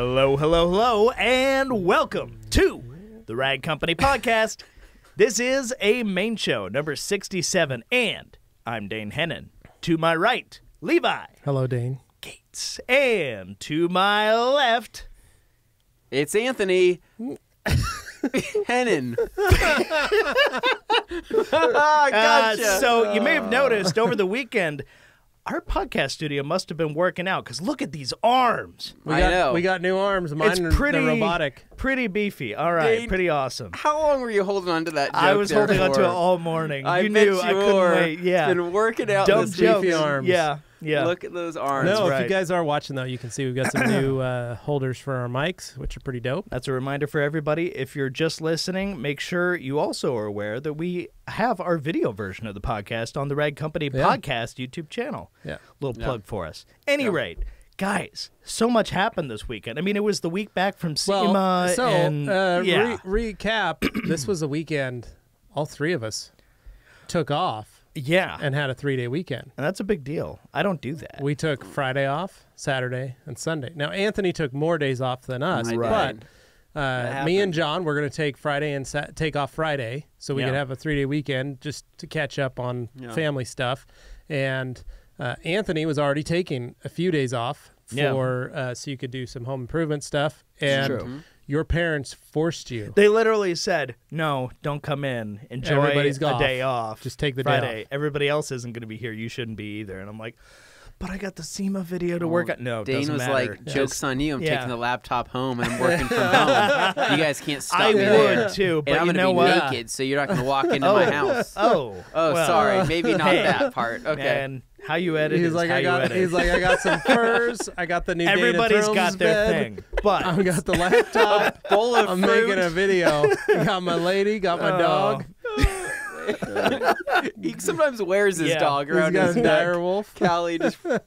Hello, hello, hello, and welcome to the Rag Company Podcast. This is a main show, number 67, and I'm Dane Hennen. To my right, Levi. Hello, Dane. Gates. And to my left, it's Anthony. Hennen. Gotcha. So you may have noticed over the weekend, our podcast studio must have been working out because look at these arms. I know. We got new arms. Mine It's are pretty robotic. Pretty beefy. All right, Dane, pretty awesome. How long were you holding on to that joke? I was there holding on to for? it all morning. I You bet knew I you couldn't were. wait. Yeah, It's been working out dumb this jokes. weekend. arms. Yeah. Look at those arms. No, right. if you guys are watching, though, you can see we've got some new holders for our mics, which are pretty dope. That's a reminder for everybody. If you're just listening, make sure you also are aware that we have our video version of the podcast on the Rag Company Podcast YouTube channel. Yeah. Little plug for us. Any rate, guys, so much happened this weekend. I mean, it was the week back from SEMA. Recap, this was a weekend all three of us took off. Yeah. And had a 3-day weekend. And that's a big deal. I don't do that. We took Friday off, Saturday, and Sunday. Now, Anthony took more days off than us, Right. but me and John, we're going to take Friday and take off Friday so we could have a 3-day weekend just to catch up on family stuff. And Anthony was already taking a few days off for so you could do some home improvement stuff. And true. Your parents forced you. They literally said, no, don't come in. Enjoy Everybody's a off. day off. Just take the Friday. day off. Everybody else isn't going to be here. You shouldn't be either. And I'm like, but I got the SEMA video to work on. No, it Dane doesn't was matter. like, joke's on you. I'm Yeah. taking the laptop home and I'm working from home. You guys can't stop I me there. would too, but And I'm you going to know be what? naked, so you're not going to walk into my house. Oh, well, Sorry. Maybe not hey, that part. Okay. Man, how you edit He's is like, how I you got. edit. He's like, I got some furs. I got the new. Everybody's Dana got Thrill's their bed. thing, but I got the laptop. Bowl of I'm fruit. making a video. Got my lady. Got my dog. He sometimes wears his dog He's around got his a neck. dire wolf. Callie just... I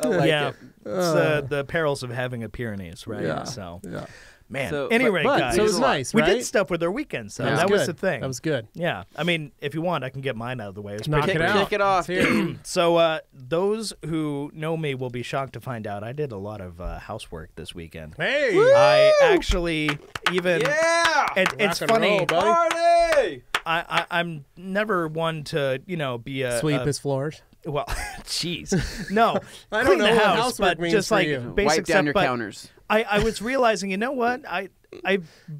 like it. It's the perils of having a Pyrenees, right? Yeah. So, Yeah. man. So- anyway, But guys, so it was nice, we right? did stuff with our weekends. So It was that was good. the thing. That was good. Yeah, I mean, if you want, I can get mine out of the way. It was Knock pretty it quick. out. Kick it off. Let's hear it. So those who know me will be shocked to find out I did a lot of housework this weekend. Hey. I actually even Yeah! it's Rock and funny. roll, buddy. Party! I'm never one to be a Sweep his floors. well, jeez, no. I don't Clean know the what house, housework but means just for like you. basic Wipe down stuff. your But counters. I was realizing, you know what? I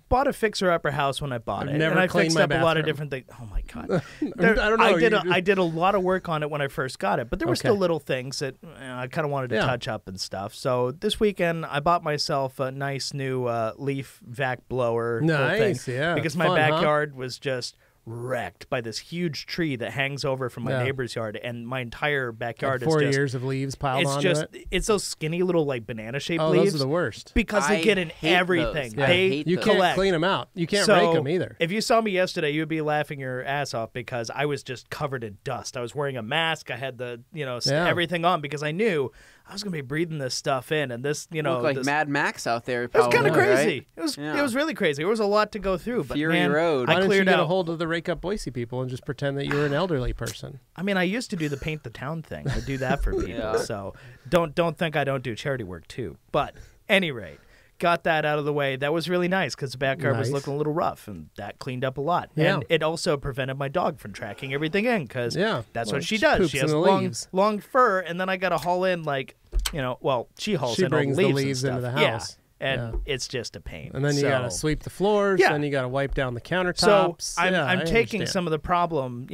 bought a fixer-upper house when I bought I've it, never and I cleaned fixed my up a lot of bathroom. different things. Oh my god! I don't know. I did a lot of work on it when I first got it, but there were still Okay. little things that I kind of wanted to touch up and stuff. So this weekend, I bought myself a nice new leaf vac blower. little thing, Nice, yeah. because It's my fun, huh? backyard was just wrecked by this huge tree that hangs over from my Yeah. neighbor's yard, and my entire backyard Like 4 is just. years of leaves piled It's onto just it. it's those skinny little like banana shaped Oh, leaves those are the worst. because they I get in hate everything. those. I They hate You those. can't collect. clean them out. You can't So, rake them either. If you saw me yesterday, you'd be laughing your ass off because I was just covered in dust. I was wearing a mask. I had the everything on because I knew I was going to be breathing this stuff in, and this Look like this, Mad Max out there. it was kind of probably, crazy. right? It was really crazy. There was a lot to go through. But Fury man, Road. Why I don't you cleared get a out. hold of the Rake Up Boise people and just pretend that you're an elderly person? I mean, I used to do the paint the town thing. I do that for people. Yeah. So don't think I don't do charity work too. But any rate, got that out of the way. That was really nice because the backyard was Nice. looking a little rough, and that cleaned up a lot. Yeah. And it also prevented my dog from tracking everything in because that's Well, what she she does. poops She in has the leaves. long fur, and then I got to haul in she hauls She in all brings the the leaves, leaves and into stuff. the house. Yeah. And Yeah. it's just a pain. And then you got to So- sweep the floors. Yeah. Then you got to wipe down the so countertops. I'm Yeah, I taking understand. some of the problem.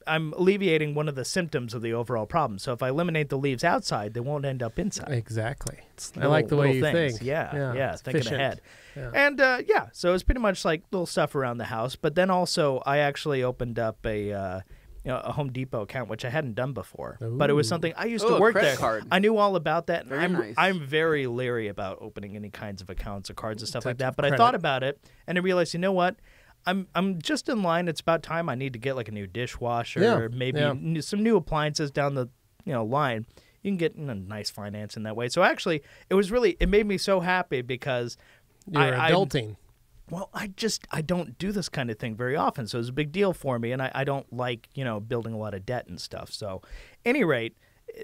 I'm alleviating one of the symptoms of the overall problem. So if I eliminate the leaves outside, they won't end up inside. Exactly. I like the way you little things. think. Yeah, it's thinking efficient. ahead. Yeah. And so it's pretty much like little stuff around the house. But then also I actually opened up a Home Depot account, which I hadn't done before. But it was something I used to Oh, a work credit there. card. I knew all about that. And Very nice. I'm very leery about opening any kinds of accounts or cards and stuff like Types that. of But I credit. thought about it and I realized, you know what? I'm just in line. It's about time I need to get like a new dishwasher, Yeah, or maybe yeah. some new appliances down the line. You can get nice finance in that way. So actually, it made me so happy because You're adulting. Well, I don't do this kind of thing very often, so it's a big deal for me, and I don't like, building a lot of debt and stuff. So, any rate,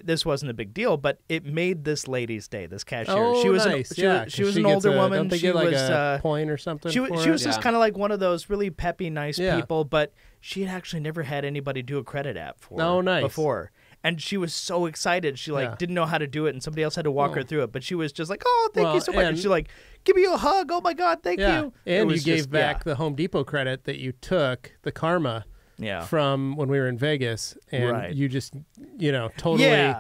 this wasn't a big deal, but it made this lady's day. This cashier, Oh, she was nice. she was an older woman. Don't they She get like was a point or something? she for was it? just kind of like one of those really peppy, nice Yeah. people. But she had actually never had anybody do a credit app for Oh, nice. before. And she was so excited. She didn't know how to do it, and somebody else had to walk her through it. But she was just like, "Oh, thank you so much." And she like, "Give me a hug. Oh my God, thank you." And you gave back the Home Depot credit that you took, the karma, from when we were in Vegas, and you just, totally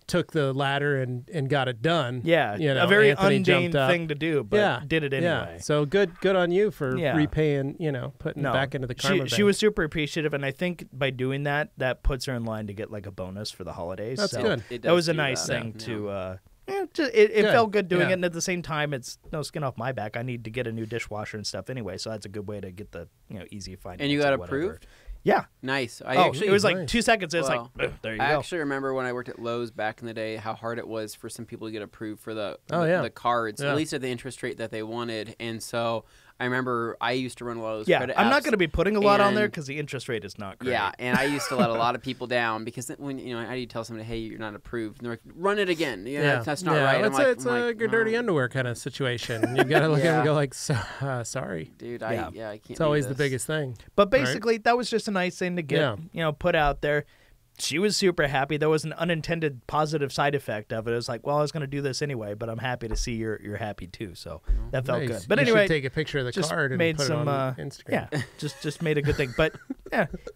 took the ladder and got it done. Yeah, a very undane thing to do, but did it anyway. Yeah. So good on you for repaying, putting it back into the karma bank. She was super appreciative, and I think by doing that, that puts her in line to get like a bonus for the holidays. That's good. That was a nice thing to. It felt good doing it, and at the same time, it's no skin off my back. I need to get a new dishwasher and stuff anyway, so that's a good way to get the easy finance. And you got approved? Yeah. Nice. It was like 2 seconds. It's like, there you go. I actually remember when I worked at Lowe's back in the day how hard it was for some people to get approved for the cards, at least at the interest rate that they wanted. And so I remember I used to run Lowe's credit apps. I'm not going to be putting a lot on there because the interest rate is not great. Yeah, and I used to let a lot of people down because when how do you tell somebody, hey, you're not approved? And they're like, run it again. That's not right. It's like your dirty underwear kind of situation. You got to look at it and go like, sorry. Dude, I can't. It's always the biggest thing. But basically, that was just a nice thing to get, put out there. She was super happy. There was an unintended positive side effect of it. It was like, well, I was going to do this anyway, but I'm happy to see you're happy too. So that felt good. But anyway, you should take a picture of the card and put it on Instagram. Yeah, just made a good thing. But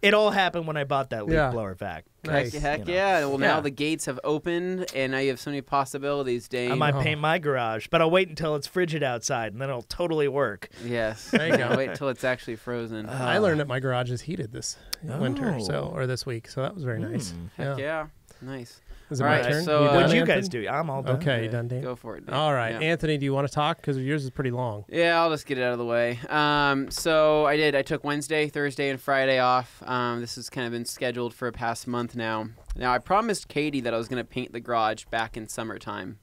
it all happened when I bought that leaf blower vac. Nice. Heck yeah. Well, now the gates have opened, and now you have so many possibilities, Dane. I might paint my garage, but I'll wait until it's frigid outside, and then it'll totally work. Yes. There you go. Wait until it's actually frozen. I learned that my garage is heated this winter, or this week, so that was very nice. Heck yeah. Nice. Is it my turn? So, what did you guys do? I'm all done. Okay, you done, Dane? Go for it, Dane. All right. Anthony, do you want to talk? Because yours is pretty long. Yeah, I'll just get it out of the way. So I did. I took Wednesday, Thursday, and Friday off. This has kind of been scheduled for a past month now. Now, I promised Katie that I was going to paint the garage back in summertime.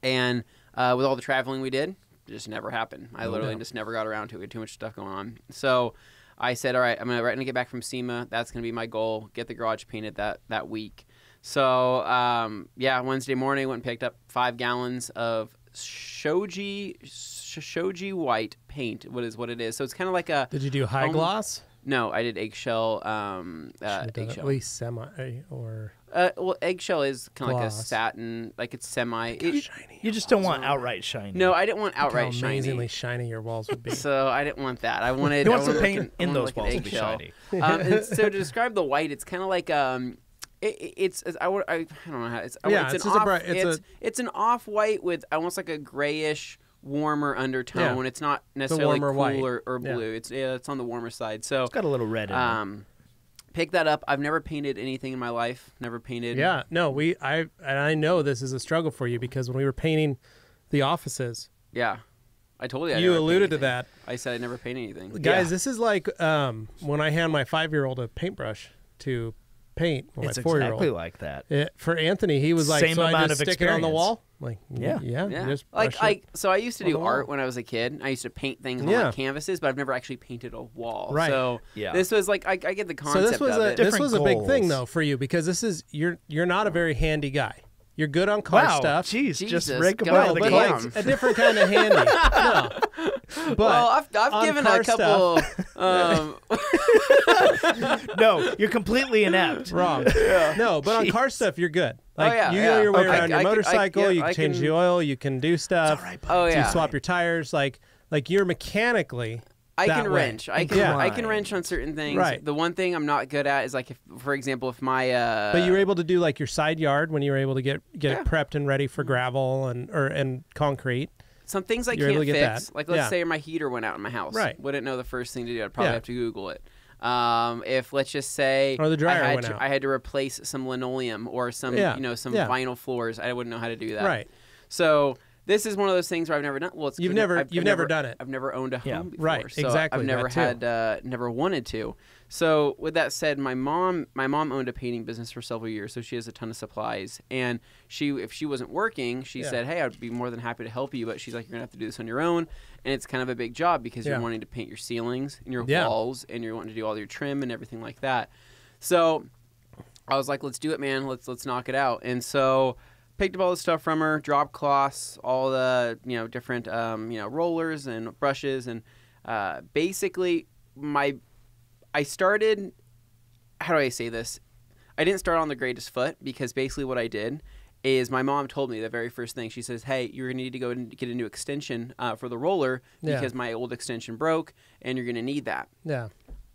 And with all the traveling we did, it just never happened. I literally just never got around to it. We had too much stuff going on. So I said, all right, I'm going to get back from SEMA. That's going to be my goal, get the garage painted that week. So, Wednesday morning, went and picked up 5 gallons of shoji white paint. What it is. So it's kind of like a... Did you do high gloss? No, I did eggshell. Eggshell. At least semi or... well, eggshell is kind of like a satin, like it's semi... shiny. You just don't want outright shiny. No, I didn't want outright how shiny. amazingly shiny your walls would be. So I didn't want that. I wanted... You want some paint in those walls to be shiny. And so to describe the white, it's kind of like... It's I don't know how it's an off white with almost like a grayish warmer undertone. Yeah. It's not necessarily cool white. or blue. Yeah. It's on the warmer side. So it's got a little red in it. Pick that up. I've never painted anything in my life. Never painted. Yeah, no, I know this is a struggle for you because when we were painting the offices. Yeah. I told you. You alluded to that. I said I never paint anything. Guys, this is like when I hand my 5-year-old a paintbrush to paint. It's my 4-year-old. exactly like that. For Anthony, he was like, Same so amount I just of stick it on the experience. wall? Like, yeah. Just So I used to do art when I was a kid. I used to paint things on like canvases, but I've never actually painted a wall. Right. So this was like I get the concept of it. This was a big thing though for you because this is you're not a very handy guy. You're good on car stuff. Jeez, just Jesus, rake them God, out of the but game. like a different kind of handy. No. But well, I've given a couple. No, you're completely inept. Wrong. No, but on car stuff, you're good. Like you know your way around your motorcycle. You can change the oil. You can do stuff. You swap your tires. Like you're mechanically. I can wrench. I can wrench on certain things. Right. The one thing I'm not good at is like, for example, if my But you were able to do like your side yard when you were able to get it prepped and ready for gravel and concrete. Some things I can't fix. Like let's say my heater went out in my house. Right. Wouldn't know the first thing to do. I'd probably have to Google it. If let's just say or the dryer went out. I had to replace some linoleum or some some vinyl floors. I wouldn't know how to do that. Right. So. This is one of those things where I've never done. Well, you've never done it. I've never owned a home before. Right, so exactly. I've never never wanted to. So with that said, my mom owned a painting business for several years, so she has a ton of supplies. And if she wasn't working, she said, "Hey, I'd be more than happy to help you." But she's like, "You're gonna have to do this on your own," and it's kind of a big job because you're wanting to paint your ceilings and your walls, and you're wanting to do all your trim and everything like that. So. I was like, let's do it, man. Let's knock it out. And so picked up all the stuff from her, drop cloths, all the, different, rollers and brushes. And basically I started, how do I say this? I didn't start on the greatest foot, because basically what I did is my mom told me the very first thing. She says, hey, you're going to need to go and get a new extension for the roller because my old extension broke, and you're going to need that. Yeah.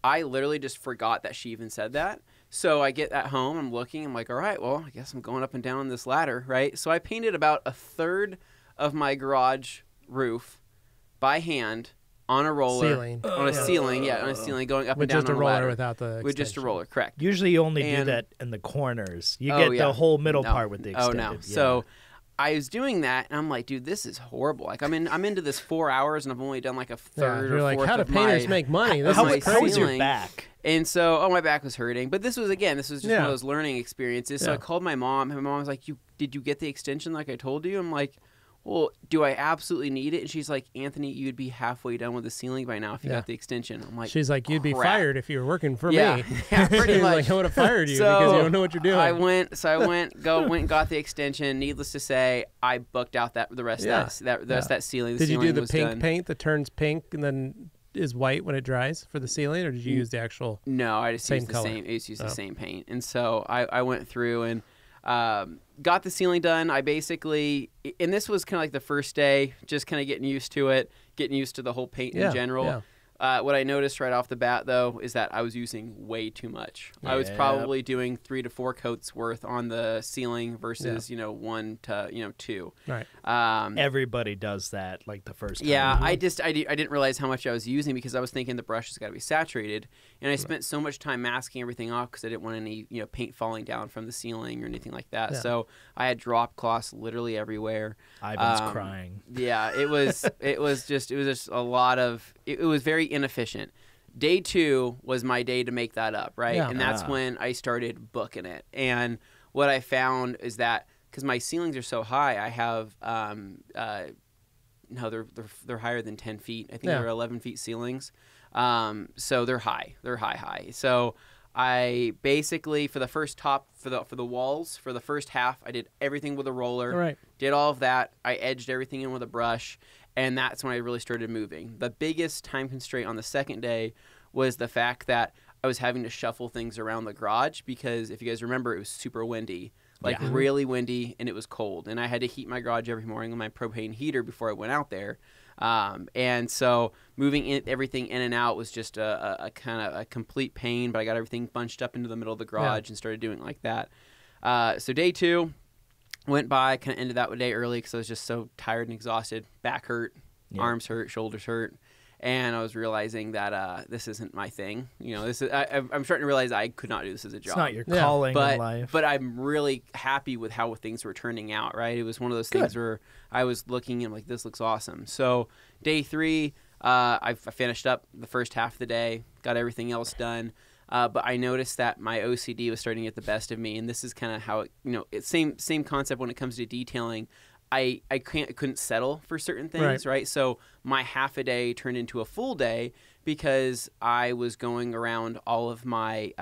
I literally just forgot that she even said that. So I get at home, I'm looking, I'm like, all right, well, I guess I'm going up and down this ladder, right? So I painted about a third of my garage roof by hand on a roller. Ceiling. On a ceiling, on a ceiling, going up with and down just a on roller ladder. without the extension. With just a roller, correct. Usually you only do that in the corners. You get the whole middle part with the extended. Oh, no. Yeah. So I was doing that, and I'm like, dude, this is horrible. Like, I'm into this 4 hours, and I've only done like a third or fourth how do of painters make money? This how is was crazy. your back? And so, my back was hurting. But this was just one of those learning experiences. So Yeah. I called my mom, and my mom was like, did you get the extension like I told you? I'm like, well, do I absolutely need it? And she's like, Anthony, you'd be halfway done with the ceiling by now if you got the extension. I'm like, she's like, you'd be fired if you were working for me. Yeah, pretty much. Like, I would have fired you because you don't know what you're doing. I went and got the extension. Needless to say, I booked out the rest of that ceiling. Did you do the pink done. paint that turns pink and then is white when it dries for the ceiling, or did you use the actual? No, I just used the color? same. I just used the same paint, and so I went through and got the ceiling done. I basically, and this was kind of like the first day, just kind of getting used to it, getting used to the whole paint in general. Yeah. What I noticed right off the bat, though, is that I was using way too much. I was probably doing 3 to 4 coats worth on the ceiling versus 1 to 2. Right. Everybody does that like the first time. Yeah, I didn't realize how much I was using because I was thinking the brush has got to be saturated, and I spent so much time masking everything off because I didn't want any paint falling down from the ceiling or anything like that. Yeah. So I had drop cloths literally everywhere. Ivan's crying. Yeah, it was just a lot of it was very inefficient. Day 2 was my day to make that up, right? Yeah. And that's when I started booking it. And what I found is that because my ceilings are so high, I have they're higher than 10 feet. I think they're 11 feet ceilings. So they're high. They're high. So I basically for the walls for the first half, I did everything with a roller. Right. Did all of that. I edged everything in with a brush. And that's when I really started moving. The biggest time constraint on the second day was the fact that I was having to shuffle things around the garage because if you guys remember, it was super windy, really windy, and it was cold. And I had to heat my garage every morning with my propane heater before I went out there. And so moving everything in and out was just a kind of a complete pain, but I got everything bunched up into the middle of the garage and started doing it like that. So day 2. Went by, kind of ended that day early because I was just so tired and exhausted. Back hurt, arms hurt, shoulders hurt, and I was realizing that this isn't my thing. I'm starting to realize I could not do this as a job. It's not your calling in life. But I'm really happy with how things were turning out. Right, it was one of those things where I was looking and like, this looks awesome. So day 3, I finished up the first half of the day, got everything else done. But I noticed that my OCD was starting to get the best of me, and this is kind of how it's same concept when it comes to detailing. I couldn't settle for certain things, right? So my half a day turned into a full day because I was going around all of my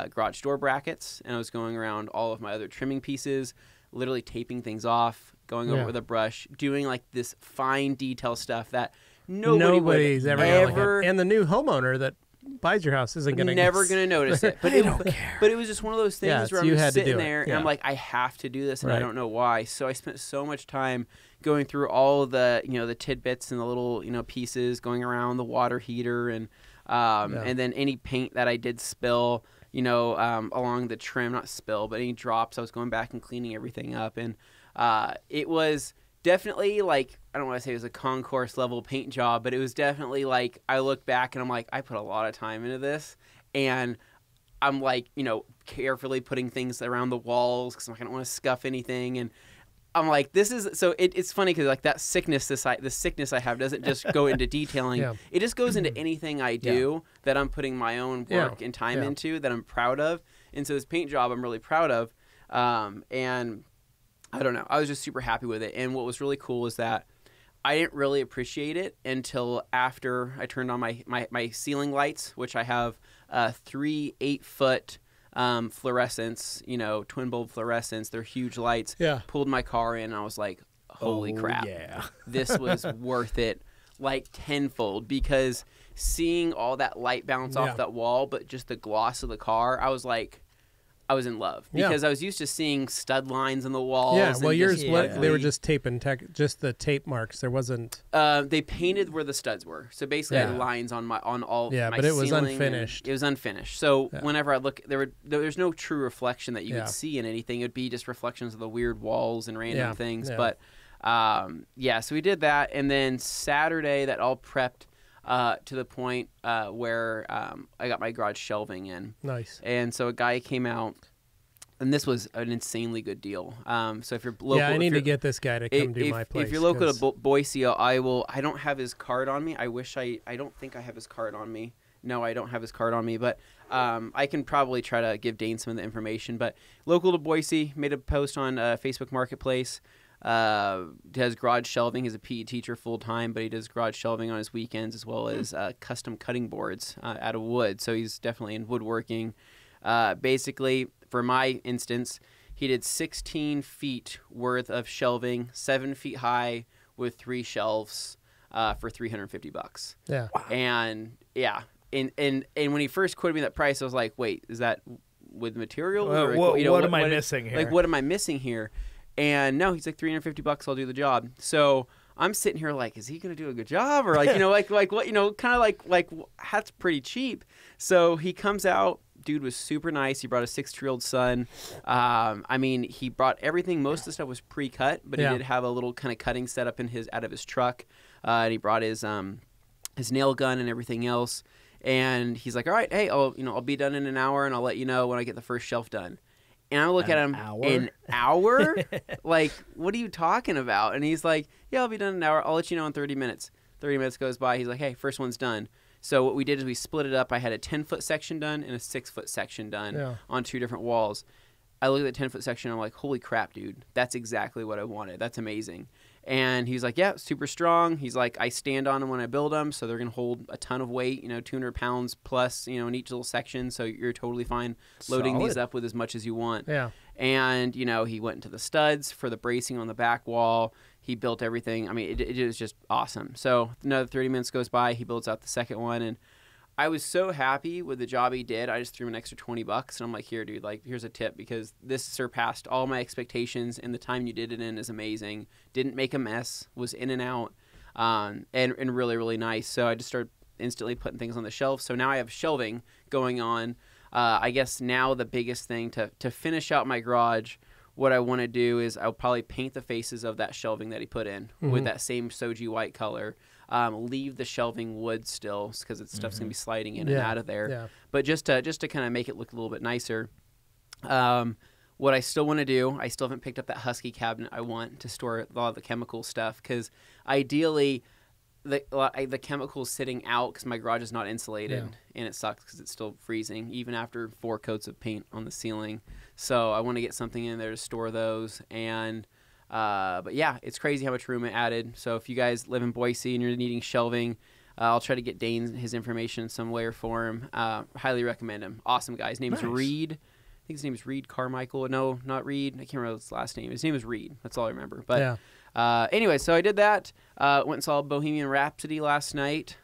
garage door brackets, and I was going around all of my other trimming pieces, literally taping things off, going over with a brush, doing like this fine detail stuff that nobody's ever and the new homeowner that buys your house isn't going to never going to notice it. But they don't care. But it was just one of those things where I'm just sitting there and Yeah. I'm like, I have to do this, and I don't know why. So I spent so much time going through all of the the tidbits and the little pieces, going around the water heater and then any paint that I did spill, along the trim, not spill, but any drops. I was going back and cleaning everything up, and it was definitely like, I don't want to say it was a concourse level paint job, but it was definitely like, I look back and I'm like, I put a lot of time into this, and I'm like, carefully putting things around the walls because I don't want to scuff anything, and I'm like, this is, so it's funny because like that sickness, the sickness I have doesn't just go into detailing, it just goes into anything I do that I'm putting my own work and time into that I'm proud of, and so this paint job I'm really proud of, and I don't know. I was just super happy with it. And what was really cool is that I didn't really appreciate it until after I turned on my ceiling lights, which I have 3 8-foot fluorescents, twin bulb fluorescents. They're huge lights. Yeah. Pulled my car in, and I was like, holy crap. Yeah. This was worth it, like tenfold, because seeing all that light bounce off that wall, but just the gloss of the car, I was in love, because I was used to seeing stud lines on the walls. Yeah, well, yours, just they were just taping, just the tape marks. There wasn't. They painted where the studs were, so basically I had lines on all. Yeah, my but it was ceiling, unfinished. It was unfinished. So whenever I look, there's no true reflection that you would see in anything. It would be just reflections of the weird walls and random things. Yeah. But so we did that, and then Saturday that all prepped. To the point where I got my garage shelving in. Nice. And so a guy came out, and this was an insanely good deal. So if you're local, I need to get this guy to come do my place. If you're local to Boise, I don't have his card on me. I don't think I have his card on me. No, I don't have his card on me, but I can probably try to give Dane some of the information. But local to Boise, made a post on Facebook Marketplace. Does garage shelving. He's a PE teacher full time, but he does garage shelving on his weekends, as well as custom cutting boards out of wood. So he's definitely in woodworking. Basically, for my instance, he did 16 feet worth of shelving, 7 feet high, with 3 shelves for $350. Yeah. Wow. And when he first quoted me that price, I was like, wait, is that with material? What am I missing here? Like, what am I missing here? And no, he's like $350. I'll do the job. So I'm sitting here like, is he going to do a good job, or like like what kind of like that's pretty cheap. So he comes out. Dude was super nice. He brought a 6-year-old son. He brought everything. Most of the stuff was pre-cut, but he did have a little kind of cutting setup out of his truck. And he brought his nail gun and everything else. And he's like, all right, hey, I'll be done in an hour, and I'll let you know when I get the first shelf done. And I look at him, an hour? Like, what are you talking about? And he's like, yeah, I'll be done in an hour. I'll let you know in 30 minutes. 30 minutes goes by. He's like, hey, first one's done. So what we did is we split it up. I had a 10-foot section done and a 6-foot section done on 2 different walls. I look at the 10-foot section, and I'm like, holy crap, dude. That's exactly what I wanted. That's amazing. And he's like, yeah, super strong. He's like, I stand on them when I build them, so they're going to hold a ton of weight, 200 pounds plus, in each little section, so you're totally fine loading these up with as much as you want. Yeah. And, he went into the studs for the bracing on the back wall. He built everything. I mean, it was just awesome. So another 30 minutes goes by. He builds out the second one, and I was so happy with the job he did. I just threw him an extra $20, and I'm like, here, dude, like, here's a tip, because this surpassed all my expectations, and the time you did it in is amazing. Didn't make a mess, was in and out, and really, really nice. So I just started instantly putting things on the shelf. So now I have shelving going on. I guess now the biggest thing to finish out my garage, what I want to do is I'll probably paint the faces of that shelving that he put in with that same Soji white color. Leave the shelving wood still, because stuff's gonna be sliding in and out of there. Yeah. But just to kind of make it look a little bit nicer. What I still want to do, I still haven't picked up that Husky cabinet I want to store a lot of the chemical stuff, because ideally the chemicals sitting out, because my garage is not insulated, and it sucks because it's still freezing even after 4 coats of paint on the ceiling. So I want to get something in there to store those. And but yeah, it's crazy how much room it added. So if you guys live in Boise and you're needing shelving, I'll try to get Dane his information in some way or form. Highly recommend him. Awesome guy. His name's Reed. I think his name is Reed Carmichael. No, not Reed. I can't remember his last name. His name is Reed. That's all I remember. But anyway, so I did that. Went and saw Bohemian Rhapsody last night.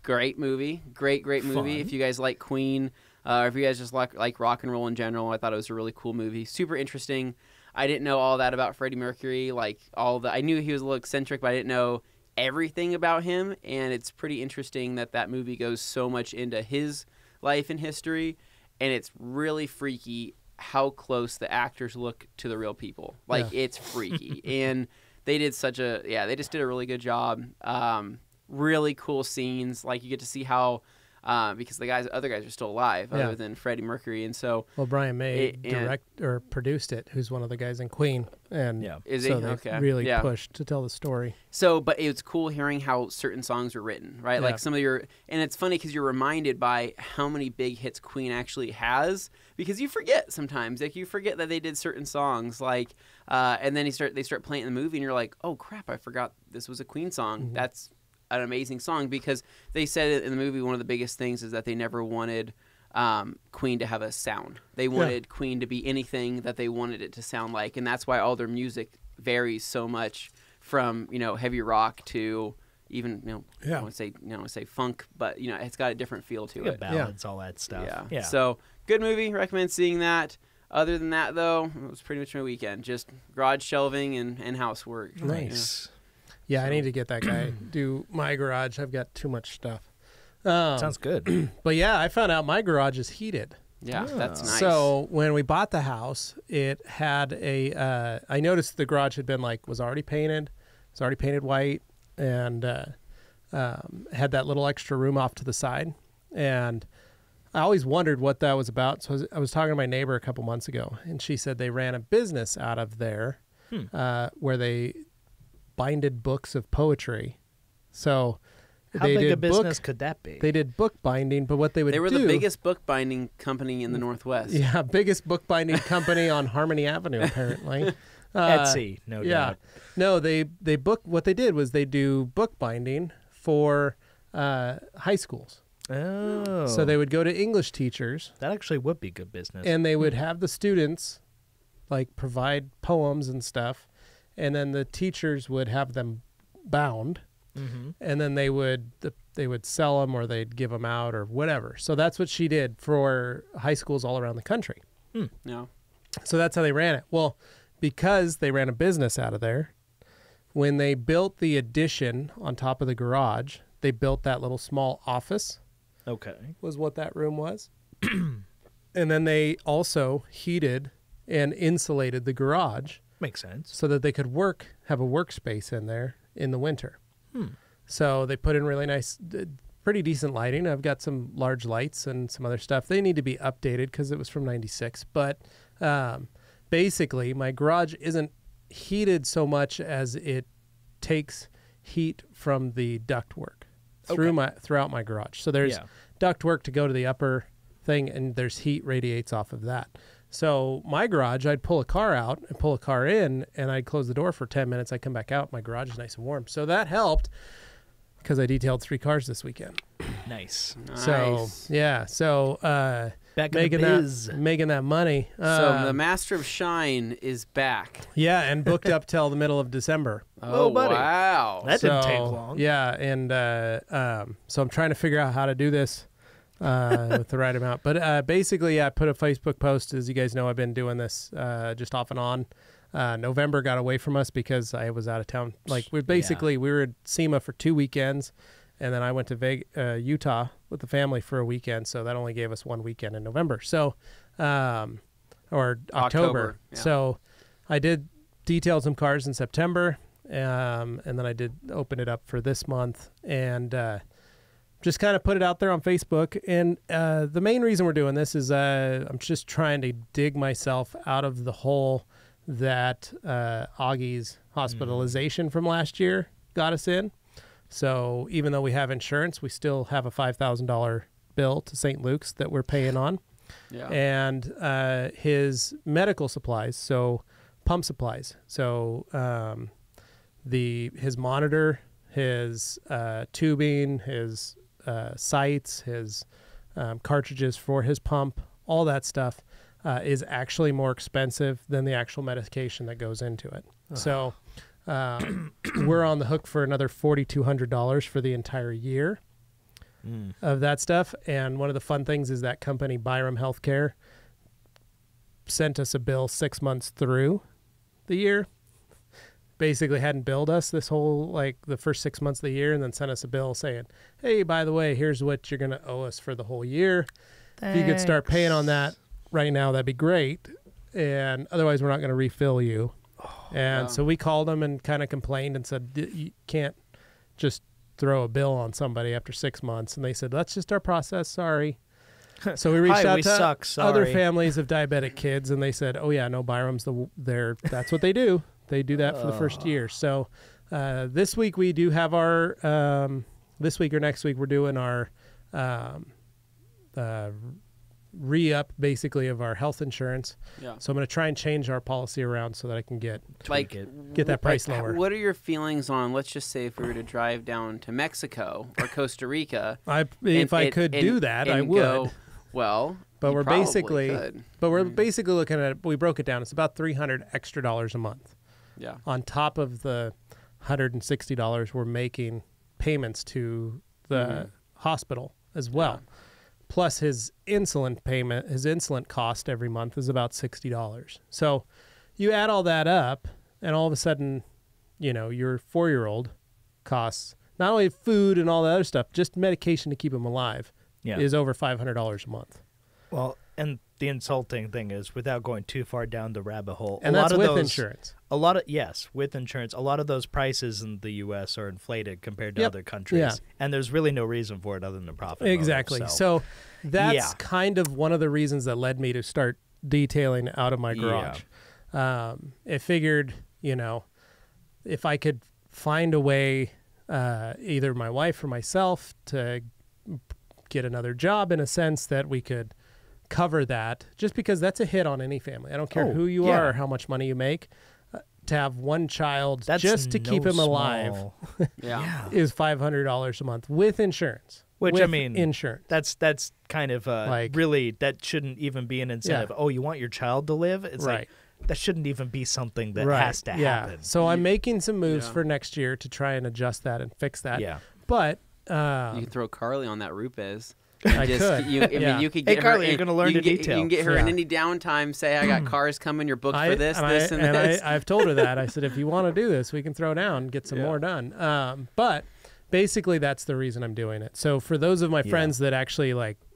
Great movie. Great movie. Fun. If you guys like Queen, or if you guys just like rock and roll in general, I thought it was a really cool movie. Super interesting. I didn't know all that about Freddie Mercury. I knew he was a little eccentric, but I didn't know everything about him. And it's pretty interesting that movie goes so much into his life and history. And it's really freaky how close the actors look to the real people. It's freaky. And they did they just did a really good job. Really cool scenes. You get to see how, because the other guys are still alive other than Freddie Mercury. And so, Brian May produced it, who's one of the guys in Queen. And is so he? they really pushed to tell the story. So, but it's cool hearing how certain songs were written, right? Yeah. Some of and it's funny because you're reminded by how many big hits Queen actually has, because you forget sometimes. You forget that they did certain songs, and then they start playing in the movie, and you're like, oh crap, I forgot this was a Queen song. Mm-hmm. That's an amazing song, because they said in the movie one of the biggest things is that they never wanted Queen to have a sound. They wanted Queen to be anything that they wanted it to sound like, and that's why all their music varies so much from, you know, heavy rock to even, you know, I want to say funk, but, you know, it's got a different feel to it. Ballads, all that stuff. Yeah. So good movie. Recommend seeing that. Other than that, though, it was pretty much my weekend. Just garage shelving and housework. Nice. Yeah, I need to get that guy do my garage. I've got too much stuff. Sounds good. But yeah, I found out my garage is heated. Yeah, that's nice. So when we bought the house, it had I noticed the garage had been was already painted. It was already painted white, and had that little extra room off to the side. And I always wondered what that was about. So I was talking to my neighbor a couple months ago, and she said they ran a business out of there where they binded books of poetry. So how big a business could that be? They did book binding, but what they would do... They were the biggest book binding company in the Northwest. Yeah, biggest book binding company on Harmony Avenue, apparently. Etsy, no doubt. No, they what they did was they do book binding for high schools. Oh. So they would go to English teachers. That actually would be good business. And they would have the students provide poems and stuff, and then the teachers would have them bound. Mm-hmm. And then they would sell them, or they'd give them out, or whatever. So that's what she did for high schools all around the country. Yeah. So that's how they ran it. Well, because they ran a business out of there, when they built the addition on top of the garage, they built that little small office. Okay. Was what that room was. And then they also heated and insulated the garage. Makes sense. So that they could have a workspace in there in the winter. So they put in really nice, pretty decent lighting. I've got some large lights and some other stuff. They need to be updated because it was from '96. But basically, my garage isn't heated so much as it takes heat from the ductwork throughout my garage. So there's ductwork to go to the upper thing, and there's heat radiates off of that. So my garage, I'd pull a car out and pull a car in, and I'd close the door for 10 minutes. I'd come back out. My garage is nice and warm. So that helped because I detailed 3 cars this weekend. Nice. So, yeah. So making that money. So the Master of Shine is back. Yeah, and booked up till the middle of December. Oh, buddy. Wow. That didn't take long. Yeah, and so I'm trying to figure out how to do this. With the right amount. But basically, I put a Facebook post. As you guys know, I've been doing this just off and on. November got away from us because I was out of town. We were at SEMA for 2 weekends, and then I went to Utah with the family for a weekend. So that only gave us 1 weekend in November. So, or October. Yeah. So I detailed some cars in September, and then I did open it up for this month, and just kind of put it out there on Facebook. And the main reason we're doing this is I'm just trying to dig myself out of the hole that Augie's hospitalization from last year got us in. So even though we have insurance, we still have a $5,000 bill to St. Luke's that we're paying on. Yeah. And his medical supplies, so pump supplies. So his monitor, his tubing, his sights, his cartridges for his pump, all that stuff is actually more expensive than the actual medication that goes into it. So we're on the hook for another $4,200 for the entire year of that stuff. And one of the fun things is that company, Byram Healthcare, sent us a bill 6 months through the year. Basically hadn't billed us this whole, the first 6 months of the year, and then sent us a bill saying, hey, by the way, here's what you're going to owe us for the whole year. Thanks. If you could start paying on that right now, that'd be great. And otherwise, we're not going to refill you. So we called them and kind of complained and said, you can't just throw a bill on somebody after 6 months. And they said, that's just our process. Sorry. So we reached out to other families of diabetic kids, and they said, oh, yeah, no, Byram's that's what they do. They do that for the first year. So this week we do have our, this week or next week, we're doing our re-up, basically, of our health insurance. Yeah. So I'm going to try and change our policy around so that I can get that price lower. What are your feelings on, let's just say if we were to drive down to Mexico or Costa Rica. If I could do that, I would. Well, But You we're probably basically, could. basically looking at. We broke it down. It's about $300 extra a month. Yeah. On top of the $160 we're making payments to the hospital as well. Yeah. Plus his insulin payment, his insulin cost every month is about $60. So you add all that up, and all of a sudden, your 4-year-old costs not only food and all the other stuff, just medication to keep him alive is over $500 a month. Well, and the insulting thing is, without going too far down the rabbit hole, and that's with insurance. With insurance, a lot of those prices in the U.S. are inflated compared to other countries, Yeah. and there's really no reason for it other than profit. Exactly. Motive, so that's kind of one of the reasons that led me to start detailing out of my garage. It figured, if I could find a way, either my wife or myself, to get another job in a sense that we could cover that, just because that's a hit on any family. I don't care who you are or how much money you make. To have one child just to keep him alive is $500 a month with insurance. Which, with I mean, insurance. That's kind of really, that shouldn't even be an incentive. Oh, you want your child to live? It's like, that shouldn't even be something that has to happen. So I'm making some moves for next year to try and adjust that and fix that. Yeah. But you can throw Carly on that Rupes. I could. I mean, you could get Carly, her. you're going to learn the detail. You can get her in any downtime. Say, I got cars coming. You're booked for this, this, and this. I've told her that. I said, if you want to do this, we can throw down, get some more done. But basically, that's the reason I'm doing it. So for those of my friends that actually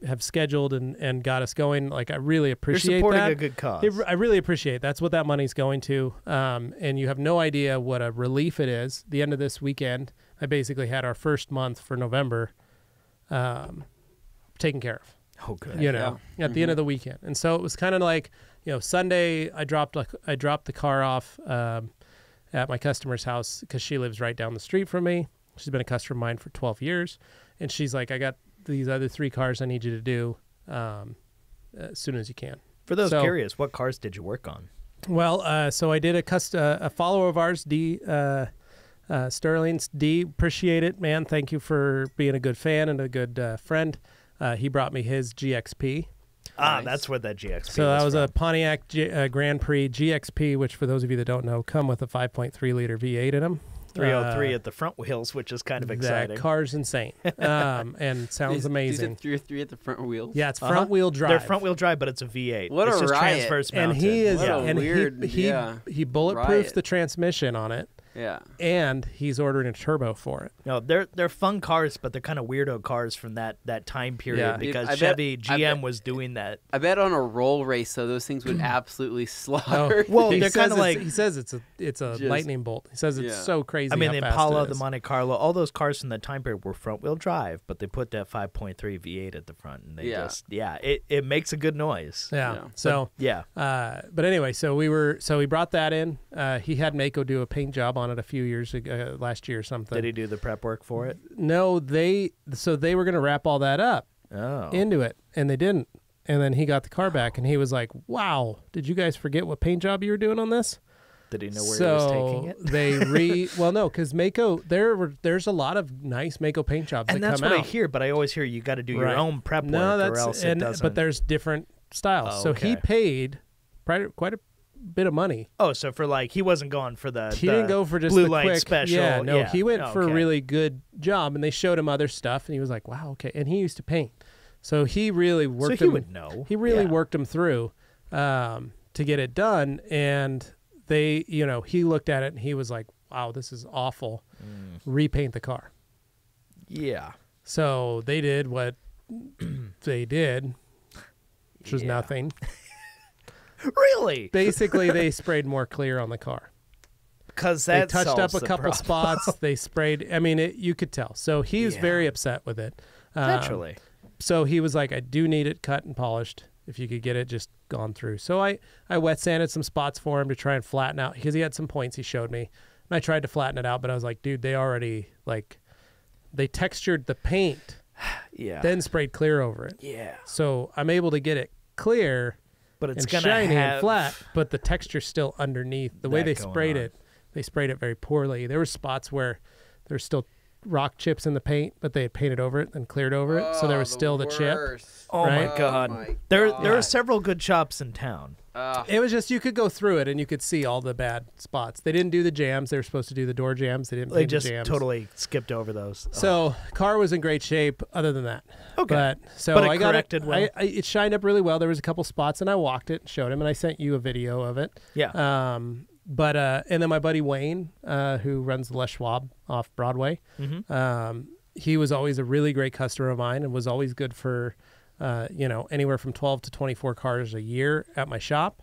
have scheduled and got us going, I really appreciate You're supporting that. a good cause. I really appreciate. That's what that money's going to. And you have no idea what a relief it is. The end of this weekend, I basically had our first month for November taken care of. Oh, good. At the end of the weekend. And so it was kind of like, Sunday I dropped the car off at my customer's house because she lives right down the street from me. She's been a customer of mine for 12 years. And she's like, I got these other 3 cars I need you to do as soon as you can. For those curious, what cars did you work on? Well, so I did a follower of ours, D. Sterling's. D, appreciate it, man. Thank you for being a good fan and a good friend. He brought me his GXP. Nice. That's what that GXP So that was from. a Pontiac Grand Prix GXP, which for those of you that don't know, come with a 5.3 liter V8 in them. 303 at the front wheels, which is kind of exciting. That car's insane and sounds amazing. These are 303 at the front wheels? Yeah, it's front wheel drive. They're front wheel drive, but it's a V8. What it's a just riot. transverse And mounted. he is, What a and weird, he bulletproofs riot. the transmission on it. Yeah. And he's ordering a turbo for it. No, they're fun cars, but they're kind of weirdo cars from that time period Yeah. because Dude, Chevy GM was doing that. I bet on a roll race, so those things would absolutely slaughter. Well, He they're kind of says like he says it's a lightning bolt. He says it's so crazy. I mean, how the fast Impala, it the is. Monte Carlo, all those cars from that time period were front wheel drive, but they put that 5.3 V8 at the front, and they it makes a good noise. Yeah. So but anyway, so we brought that in. He had Mako do a paint job on it a few years ago, last year or something. Did he do the prep work for it? No, they were going to wrap all that up into it, and they didn't. And then he got the car back, and he was like, "Wow, did you guys forget what paint job you were doing on this?" Did he know where he was taking it? They well, no, because Mako, there's a lot of nice Mako paint jobs and that that's come what out. I hear, but I always hear you got to do your own prep work, or else it doesn't. But there's different styles. Oh, so okay. he paid quite a bit of money. Oh, so for he wasn't going for the He didn't go for just blue the light quick special. Yeah, no, he went for a okay. really good job, and they showed him other stuff, and he was like, "Wow, okay." And he used to paint, so he really worked. So he would know. He really worked him through to get it done, and they, he looked at it and he was like, "Wow, this is awful." Repaint the car. Yeah. So they did what they did, which was nothing. Really? Basically, they sprayed more clear on the car. Because They that touched up solves a the couple problem. spots. They sprayed. I mean, you could tell. So he was very upset with it. Naturally. So he was like, "I do need it cut and polished. If you could get it just gone through." So I wet sanded some spots for him to try and flatten out, because he had some points he showed me. And I tried to flatten it out, but I was like, dude, they already, they textured the paint, then sprayed clear over it. Yeah. So I'm able to get it clear, But it's and going to shiny have and flat, but the texture's still underneath. The way that they going sprayed on. it, they sprayed it very poorly. There were spots where there's still rock chips in the paint, but they had painted over it and cleared over it, so there was still the chip. Oh right? my God! There are several good shops in town. It was just you could go through it and you could see all the bad spots. They didn't do the jams. They were supposed to do the door jams. They didn't. They paint just the jams. totally skipped over those. So car was in great shape. Other than that, Okay. But it I got corrected it. well? It shined up really well. There was a couple spots, and I walked it, and showed him, and I sent you a video of it. Yeah. And then my buddy Wayne, who runs the Les Schwab off Broadway, he was always a really great customer of mine and was always good for, anywhere from 12 to 24 cars a year at my shop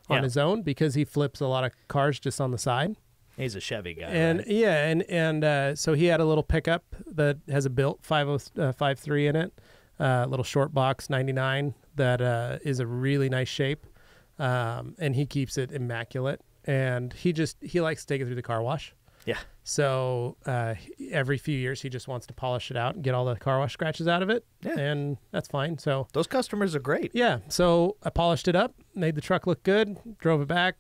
on his own, because he flips a lot of cars just on the side. He's a Chevy guy. And right? So he had a little pickup that has a built 503 in it, little short box 99 that is a really nice shape, and he keeps it immaculate. And he likes to take it through the car wash. Yeah. So every few years he just wants to polish it out and get all the car wash scratches out of it. Yeah. And that's fine. So Those customers are great. yeah. So I polished it up, made the truck look good, drove it back,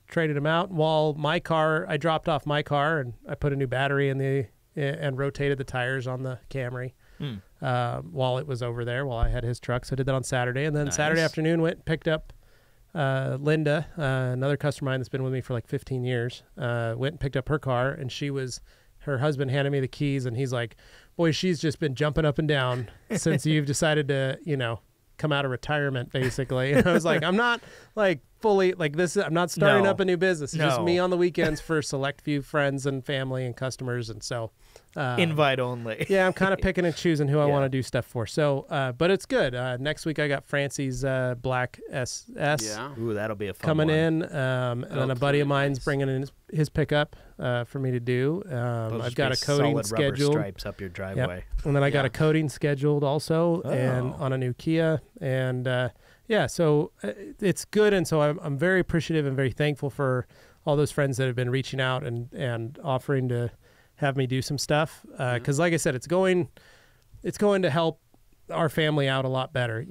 traded him out. While I dropped off my car and I put a new battery in and rotated the tires on the Camry while it was over there, while I had his truck. So I did that on Saturday. And then Nice. Saturday afternoon went and picked up Linda, another customer of mine that's been with me for like 15 years, went and picked up her car, and her husband handed me the keys, and he's like, boy, she's just been jumping up and down since you've decided to, come out of retirement, basically. And I was like, I'm not like fully like this. I'm not starting up a new business. It's just me on the weekends for select few friends and family and customers. And so invite only. yeah, I'm kind of picking and choosing who I want to do stuff for. So, but it's good. Next week I got Francie's black SS. Yeah. Ooh, that'll be a fun coming one. in, and then a buddy of mine's bringing in his pickup for me to do. Those I've got a be coating solid rubber scheduled, stripes up your driveway. and then I got a coating scheduled also, and Oh. on a new Kia, and so it's good, and so I'm very appreciative and very thankful for all those friends that have been reaching out and offering to have me do some stuff, because like I said, it's going to help our family out a lot better.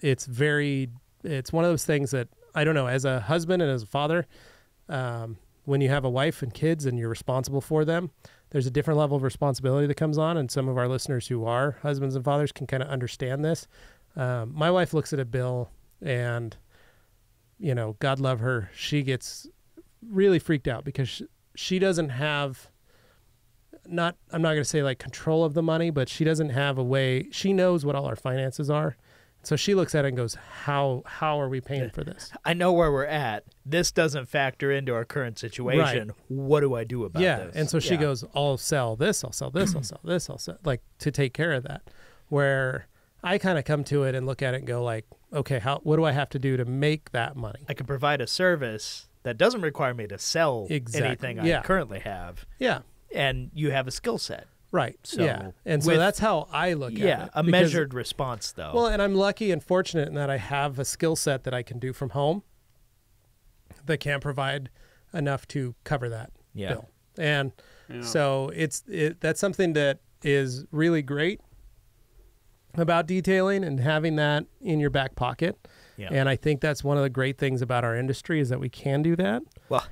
It's one of those things that I don't know, as a husband and as a father, when you have a wife and kids and you're responsible for them, there's a different level of responsibility that comes on. And some of our listeners who are husbands and fathers can kind of understand this. My wife looks at a bill and, God love her, she gets really freaked out because she doesn't have I'm not going to say like control of the money, but she doesn't have a way. She knows what all our finances are. So she looks at it and goes, how are we paying for this? I know where we're at. This doesn't factor into our current situation. Right. What do I do about this? And so she goes, I'll sell this, I'll sell this, I'll sell this, I'll sell, like, to take care of that. Where I kind of come to it and look at it and go like, okay, what do I have to do to make that money? I can provide a service that doesn't require me to sell anything I currently have. Yeah. And you have a skill set. Right. So and so that's how I look at it. Yeah, a measured response, though. Well, and I'm lucky and fortunate in that I have a skill set that I can do from home that can provide enough to cover that bill. And so that's something that is really great about detailing and having that in your back pocket. Yeah. And I think that's one of the great things about our industry is that we can do that. Well,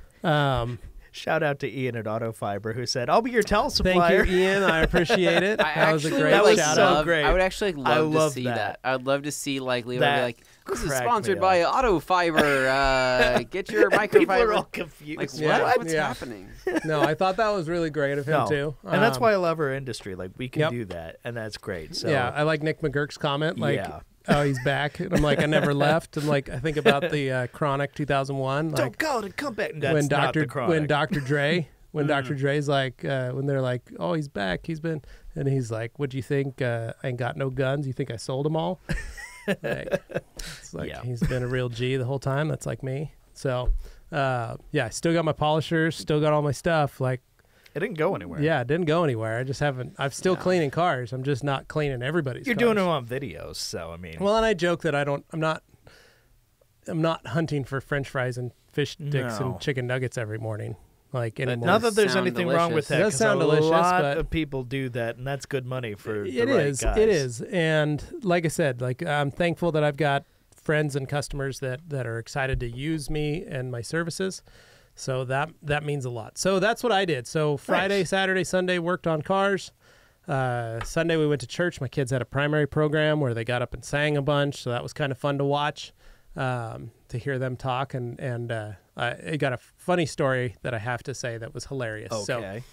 shout out to Ian at Auto Fiber who said, I'll be your towel supplier. Thank you, Ian. I appreciate it. That was a great shout out. Great. I would actually love to see that. that. I would love to see like Levi be like, this is cracked sponsored me by up. Auto Fiber. Get your microfiber. People are all confused. Like, Yeah. what's happening? No, I thought that was really great of him too. And that's why I love our industry. Like, we can do that, and that's great. So yeah, I like Nick McGurk's comment. Like, Yeah. oh, he's back. And I'm like, I never left. And like, I think about the Chronic 2001. Like, don't go to come back. That's when not the Chronic. Dr. Dre, Dr. Dre's like, when they're like, oh, he's back. He's been, and he's like, what'd you think? I ain't got no guns. You think I sold them all? It's like, he's been a real G the whole time. That's like me. So, yeah, still got my polishers, still got all my stuff. Like, it didn't go anywhere. yeah, it didn't go anywhere. I just haven't, I'm still cleaning cars. I'm just not cleaning everybody's You're cars. doing them on videos, so I mean. Well, and I joke that I'm not hunting for French fries and fish sticks and chicken nuggets every morning. Like anymore. Not that there's Sound anything wrong with delicious. that. It does 'cause sound delicious, A lot but of people do that, and that's good money for the it right is. guys. It is. And like I said, like I'm thankful that I've got friends and customers that are excited to use me and my services. So that means a lot. So that's what I did. So Friday, Nice. Saturday, Sunday, worked on cars. Sunday we went to church. My kids had a primary program where they got up and sang a bunch. So that was kind of fun to watch, to hear them talk. And I got a funny story that I have to say that was hilarious. Okay.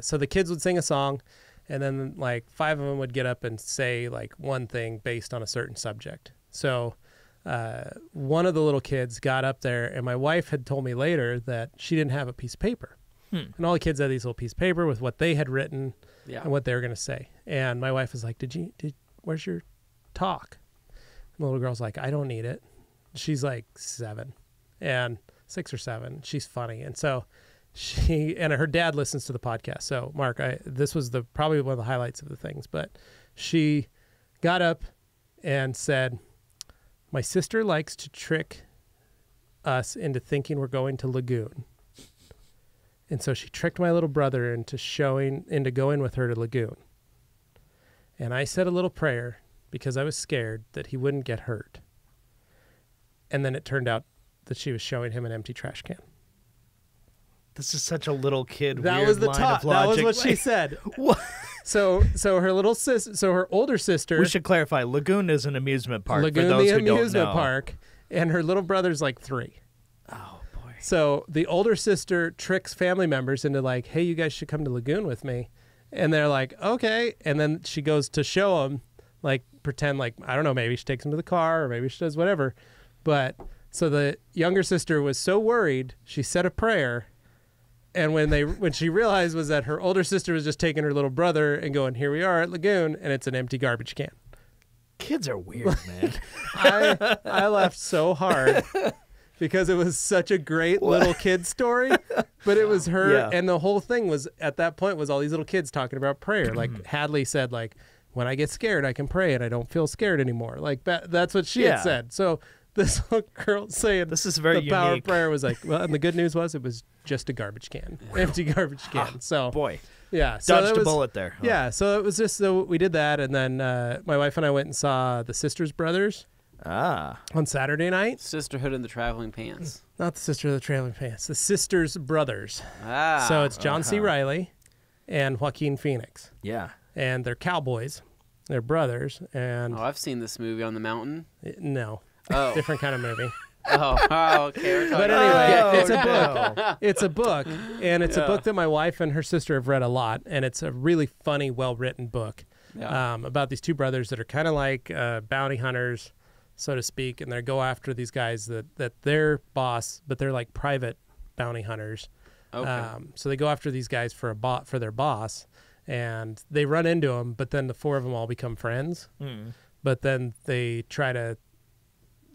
So the kids would sing a song, and then like 5 of them would get up and say like one thing based on a certain subject. So one of the little kids got up there, and my wife had told me later that she didn't have a piece of paper. And all the kids had these little piece of paper with what they had written and what they were going to say. And my wife was like, where's your talk? And the little girl's like, I don't need it. She's like 7 and 6 or 7. She's funny. And so she, and her dad listens to the podcast. So Mark, this was probably one of the highlights of the things, but she got up and said, my sister likes to trick us into thinking we're going to Lagoon. And so she tricked my little brother into going with her to Lagoon. And I said a little prayer because I was scared that he wouldn't get hurt. And then it turned out that she was showing him an empty trash can. This is such a little kid. That weird was the line top. of logic. That was what she said. What? So her little her older sister. We should clarify. Lagoon is an amusement park. Lagoon, for those the who don't amusement know. park, and her little brother's like 3. Oh boy. So the older sister tricks family members into like, hey, you guys should come to Lagoon with me. And they're like, okay. And then she goes to show them, like, pretend like, I don't know, maybe she takes them to the car or maybe she does whatever. But so the younger sister was so worried, she said a prayer. And when she realized was that her older sister was just taking her little brother and going, here we are at Lagoon, and it's an empty garbage can. Kids are weird, man. I laughed so hard. Because it was such a great little kid story, but it was her, and the whole thing was at that point was all these little kids talking about prayer. Like Hadley said, like, when I get scared, I can pray, and I don't feel scared anymore. Like that's what she had said. So this little girl saying this is very the power of unique. prayer was like, well, and the good news was it was just a garbage can, empty garbage can. So Boy, yeah, so dodged a bullet there. Huh? Yeah, so it was just we did that, and then my wife and I went and saw the Sisters Brothers. On Saturday night. Sisterhood in the Traveling Pants. Not the Sister of the Traveling Pants. The Sisters Brothers. Ah. So it's John C. Reilly and Joaquin Phoenix. Yeah. And they're cowboys. They're brothers. And I've seen this movie on the mountain. No. Oh. Different kind of movie. Okay. But anyway, it's a no. book. It's a book. And it's a book that my wife and her sister have read a lot. And it's a really funny, well-written book about these 2 brothers that are kind of like bounty hunters, so to speak, and they go after these guys that they're boss, but they're like private bounty hunters. Okay. So they go after these guys for their boss, and they run into them, but then the 4 of them all become friends. But then they try to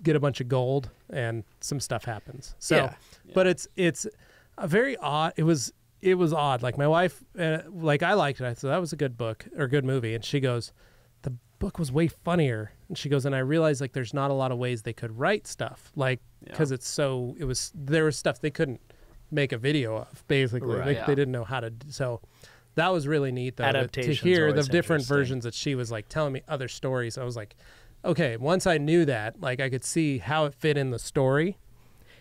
get a bunch of gold, and some stuff happens. So, but it's a very odd. It was odd. Like my wife, like I liked it. I thought that was a good book or good movie, and she goes, the book was way funnier. And she goes, and I realized like there's not a lot of ways they could write stuff, like because there was stuff they couldn't make a video of, basically. Right. They didn't know how to. So that was really neat, though, to Adaptation's hear the always different interesting. versions that she was like telling me other stories. I was like, okay, once I knew that, like I could see how it fit in the story.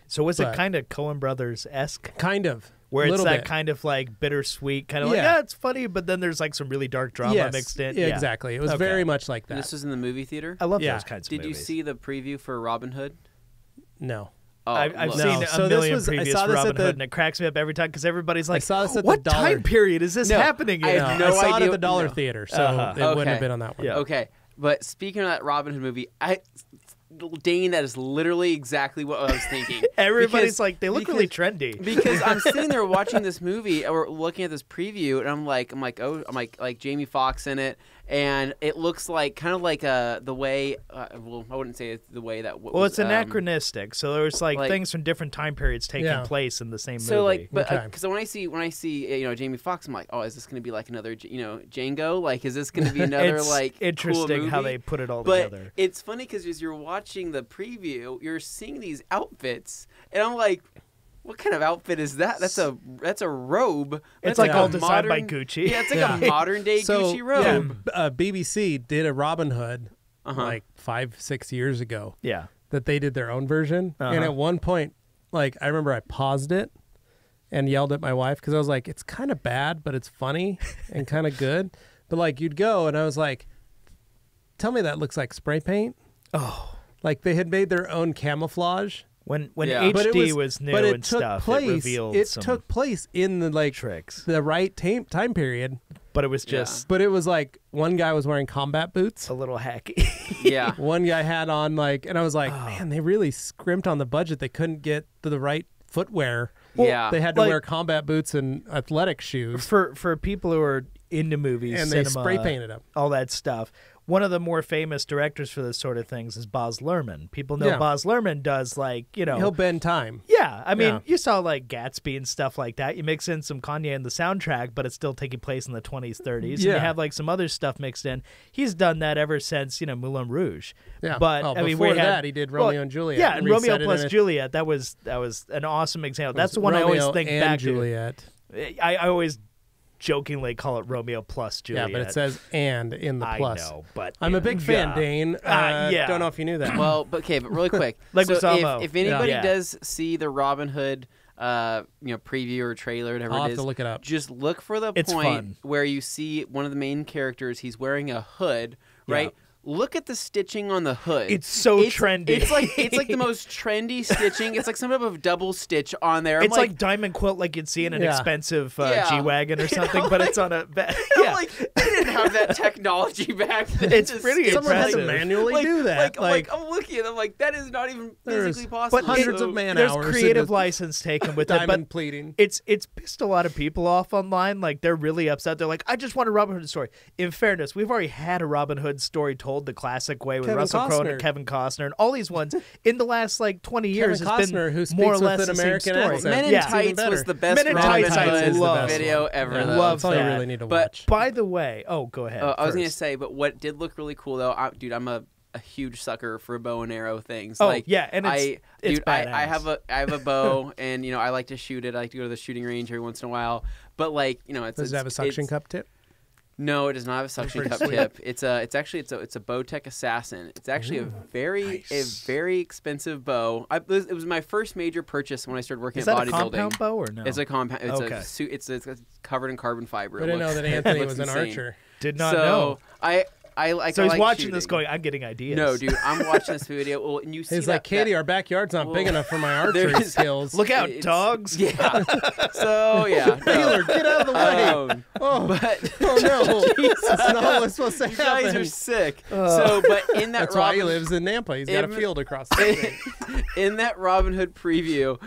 So was it kind of Coen Brothers-esque? Kind of. Where it's that bit. kind of like bittersweet, kind of like, it's funny, but then there's like some really dark drama mixed in. Yeah, exactly. It was very much like that. This was in the movie theater? I love Yeah. those kinds of Did you movies. see the preview for Robin Hood? No. Oh, I've look. seen No. a So this million was- I previous saw this Robin at the- Hood, and it cracks me up every time because everybody's like, saw this at the what dollar- time period is this No, happening in? I have no I saw it idea- at the Dollar no. Theater, so it wouldn't have been on that one. Yeah. Okay, but speaking of that Robin Hood movie, Dane, that is literally exactly what I was thinking. Everybody's Because- like, they look really trendy. Because I'm sitting there watching this movie or looking at this preview, and I'm like, Jamie Foxx in it, and it looks like kind of like the way. Well, I wouldn't say it's the way that. Well, it's anachronistic, so there's like things from different time periods taking place in the same movie. So like, but Okay. because when I see Jamie Foxx, I'm like, oh, is this going to be like another Django? Like, is this going to be another it's like interesting cool how movie? they put it all But together. it's funny because as you're watching the preview, you're seeing these outfits, and I'm like, what kind of outfit is that? That's a robe. It's That's like a all designed by modern- Gucci. Yeah, it's like a modern day So, Gucci robe. BBC did a Robin Hood Uh-huh. like 5-6 years ago Yeah. that they did their own version. And Uh-huh. at one point, like I remember I paused it and yelled at my wife because I was like, it's kind of bad, but it's funny and kind of good. But like you'd go and I was like, tell me that looks like spray paint. Oh. Like they had made their own camouflage. When HD was new and stuff, it revealed some took place in the like tricks. The right time period. But it was just... But it was like one guy was wearing combat boots. A little hacky. Yeah. One guy had on like... And I was like, man, they really scrimped on the budget. They couldn't get the right footwear. Well, They had to wear combat boots and athletic shoes. For people who are into movies, and cinema, they spray painted them. All that stuff. One of the more famous directors for this sort of things is Baz Luhrmann. People know Baz Luhrmann does he'll bend time. Yeah, I mean, you saw like Gatsby and stuff like that. You mix in some Kanye in the soundtrack, but it's still taking place in the 20s, 30s. And you have like some other stuff mixed in. He's done that ever since, Moulin Rouge. Yeah, but I mean, before that, he did Romeo and Juliet. Yeah, and Romeo plus Juliet. That was an awesome example. That's the one Romeo I always think and back Juliet. to. I always jokingly call it Romeo plus Juliet. Yeah, but it says "and" in the plus. I know, but I'm a big fan, Dane. Don't know if you knew that. Well, but really quick. Like so Osamo. if anybody does see the Robin Hood, preview or trailer, whatever I'll it have is, to look it up. just look for the It's point fun. where you see one of the main characters. He's wearing a hood, right? Look at the stitching on the hood. It's so trendy. It's like the most trendy stitching. It's like some type of double stitch on there. It's like diamond quilt, like you'd see in an expensive G-Wagon or something, but it's on a... I'm like, they didn't have that technology back then. It's pretty Someone had impressive. to manually do that. Like, I'm looking and I'm like, that is not even physically possible. But hundreds of man There's hours. creative license taken with it, diamond but pleating. it's pissed a lot of people off online. Like, they're really upset. They're like, I just want a Robin Hood story. In fairness, we've already had a Robin Hood story told the classic way with Russell Crowe and Kevin Costner and all these ones in the last like 20 years. Kevin Has Costner, been who speaks more or with less an the American same story. accent. Men in Yeah. Tights was the best Men in Robin Tights I Hood love. video ever. Yeah, though. love that's all you that. really need to But- watch. By the way, go ahead. I was going to first. say, but what did look really cool though, I'm a huge sucker for bow and arrow things. Oh, like, yeah, and it's I badass. have a bow, and I like to shoot it. I like to go to the shooting range every once in a while. But Does it have a suction cup tip? No, it does not have a suction cup tip. It's a Bowtech Assassin. It's actually a very expensive bow. It was my first major purchase when I started working Is at that bodybuilding. a compound bow or no? It's a compound. It's Okay. a suit. It's covered in carbon fiber. I didn't know that Anthony was an insane. archer. Did not know. So he's like watching this shooting. going, I'm getting ideas. No, dude, I'm watching this video. Well, and you see He's like, Katie, our backyard's not big enough for my archery skills. Look out, dogs. Yeah. So yeah. Taylor, get out of the way. But Oh no, that's not what's supposed to you guys happen. are sick. But in that That's why he lives in Nampa. He's got a field across the street. in that Robin Hood preview,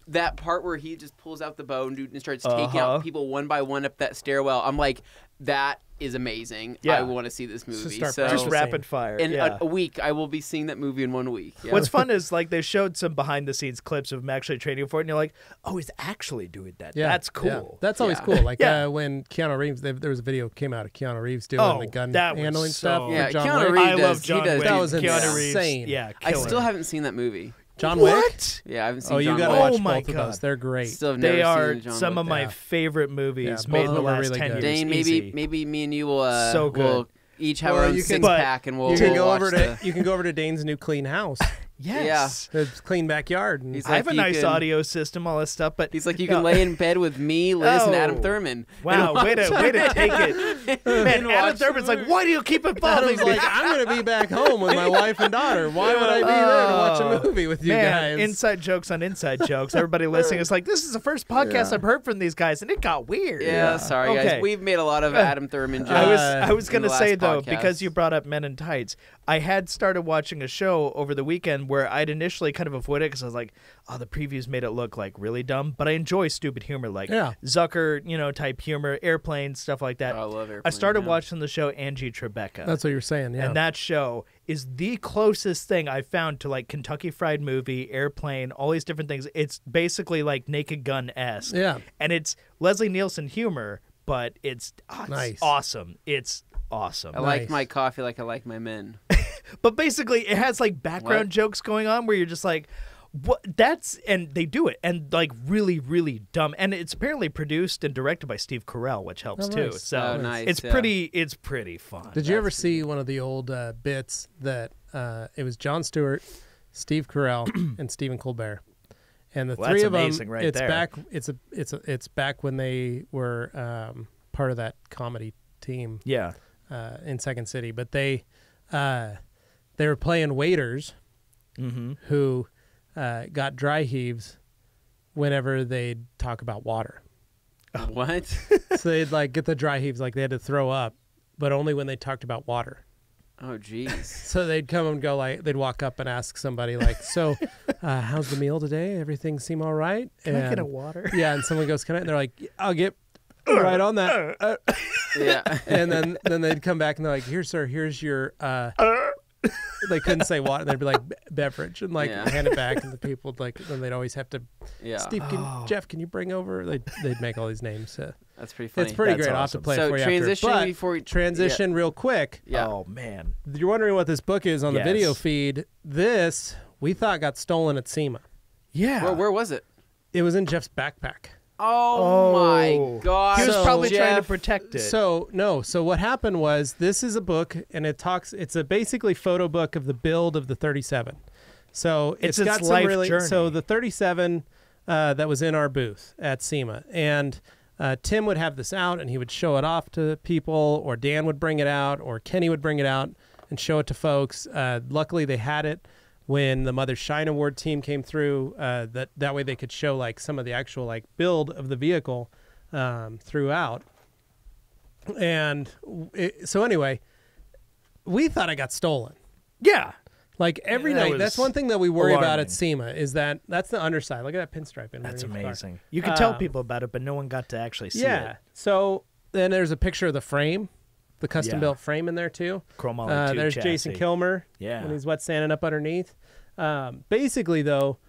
that part where he just pulls out the bow and starts taking out people one by one up that stairwell, I'm like, that is amazing. Yeah. I want to see this movie. start So Just rapid fire. in yeah. a week, I will be seeing that movie in 1 week. Yeah. What's fun is like they showed some behind the scenes clips of him actually training for it, and you're like, oh, he's actually doing that. Yeah, That's cool. yeah. That's always Yeah. cool. Like Yeah. when Keanu Reeves, there was a video came out of Keanu Reeves doing the gun handling stuff. Yeah, with John Keanu Wick. Reeves I love does- John he does Wick. That was Keanu Reeves. insane. Yeah, I killer. still haven't seen that movie. John Wick. What? Yeah, I haven't seen Oh, you John got to Wick. watch Oh my both of God. those. They're great. Still have never They are seen John some Wick. of my Yeah. favorite movies Yeah, made in both the of them are last really 10 good. years. Dane, Easy. maybe me and you will So good. will each have Well, our own you can- six-pack and we'll you can we'll go watch over to the- you can go over to Dane's new clean house. Yes. It's clean backyard. And He's I have a like, you nice can- audio system, all this stuff, but He's like, you can lay in bed with me, Liz, and Adam Oh. Thurman. Wow, and way to take it. Man, And Adam watch the Thurman's like, movie. why do you keep involving Adam's me? like, I'm going to be back home with my wife and daughter. Why would I be there to watch a movie with you Man, guys? inside jokes on inside jokes. Everybody listening is like, this is the first podcast I've heard from these guys, and it got weird. Yeah, sorry Okay. guys. We've made a lot of Adam Thurman jokes. I was in going to the say, last though, podcast. because you brought up Men in Tights, I had started watching a show over the weekend where I'd initially kind of avoided it because I was like, oh, the previews made it look like really dumb, but I enjoy stupid humor, like Zucker, type humor, Airplane, stuff like that. Oh, I love Airplane. I started yeah. watching the show Angie Tribeca. That's what you're saying, yeah. And that show is the closest thing I've found to like Kentucky Fried Movie, Airplane, all these different things. It's basically like Naked Gun-esque. Yeah. And it's Leslie Nielsen humor, but it's Nice. awesome. It's awesome. I like my coffee like I like my men. But basically, it has like background What? jokes going on where you're just like, what? That's, and they do it, and like really, really dumb. And it's apparently produced and directed by Steve Carell, which helps Oh, too. nice. So Oh, nice, it's yeah. pretty fun. Did you ever see one of the old bits that it was Jon Stewart, Steve Carell, and Stephen Colbert? And the Well, three that's of them, amazing right it's there. back. It's back when they were part of that comedy team. Yeah. In Second City, but they were playing waiters who got dry heaves whenever they'd talk about water. What? So they'd like get the dry heaves, like they had to throw up, but only when they talked about water. Oh, jeez. So they'd come and go, like they'd walk up and ask somebody like, so how's the meal today? Everything seem all right? Can I get a water? Yeah, and someone goes, can I? And they're like, I'll get right on that. Yeah. And then they'd come back and they're like, here, sir, here's your they couldn't say water. They'd be like beverage and like hand it back, and the people would like then they'd always have to Steve, Jeff, can you bring over? They'd make all these names. That's pretty funny. It's pretty That's great. I'll have awesome. to play So it for you transition after. But before we transition real quick. Yeah. Oh man. You're wondering what this book is on the Yes. video feed. This we thought got stolen at SEMA. Yeah. Where was it? It was in Jeff's backpack. Oh, my God. He was probably trying to Jeff. protect it. So what happened was this is a book, and it's a basically photo book of the build of the 37. So It's got its some life really journey. so the 37 that was in our booth at SEMA, and Tim would have this out and he would show it off to people, or Dan would bring it out, or Kenny would bring it out and show it to folks. Luckily they had it when the Mother Shine Award team came through, that way they could show like some of the actual like build of the vehicle throughout. And so anyway, we thought it got stolen. yeah. Like every That night, was that's one thing that we worry about alarming. at SEMA is that's the underside. Look at that pinstripe in That's underneath the car. amazing. You could tell people about it, but no one got to actually see Yeah. it. So then there's a picture of the frame, the custom Yeah. built frame in there too. Chrome Ollie 2 There's chassis. Jason Kilmer Yeah. when he's wet sanding up underneath. Basically, though,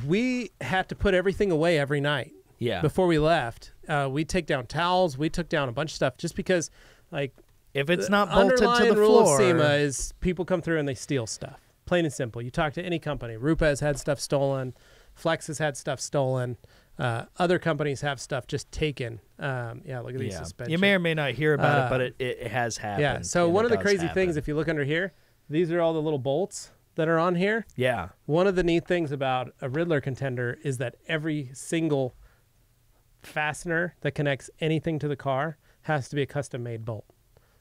we had to put everything away every night. Yeah. Before we left, we take down towels. We took down a bunch of stuff just because, like, If it's the not bolted to underlying the rule floor, of SEMA is people come through and they steal stuff. Plain and simple. You talk to any company. Rupa has had stuff stolen. Flex has had stuff stolen. Other companies have stuff just taken. Yeah, look at these suspensions. you may or may not hear about it, but it has happened. Yeah. So and one it of the does crazy happen. things, if you look under here, these are all the little bolts that are on here. Yeah. One of the neat things about a Riddler contender is that every single fastener that connects anything to the car has to be a custom-made bolt.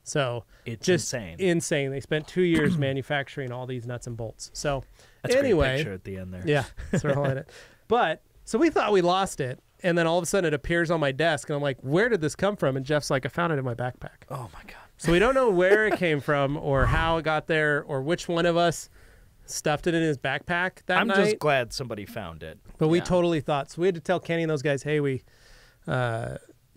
So It's just insane. They spent 2 years manufacturing all these nuts and bolts. So That's a anyway, great picture at the end there. yeah, that's what I'll hit it. But so we thought we lost it, and then all of a sudden it appears on my desk, and I'm like, "Where did this come from?" And Jeff's like, "I found it in my backpack." Oh my god. So we don't know where it came from, or how it got there, or which one of us stuffed it in his backpack that I'm night. just glad somebody found it. But we Yeah. totally thought. So we had to tell Kenny and those guys, "Hey,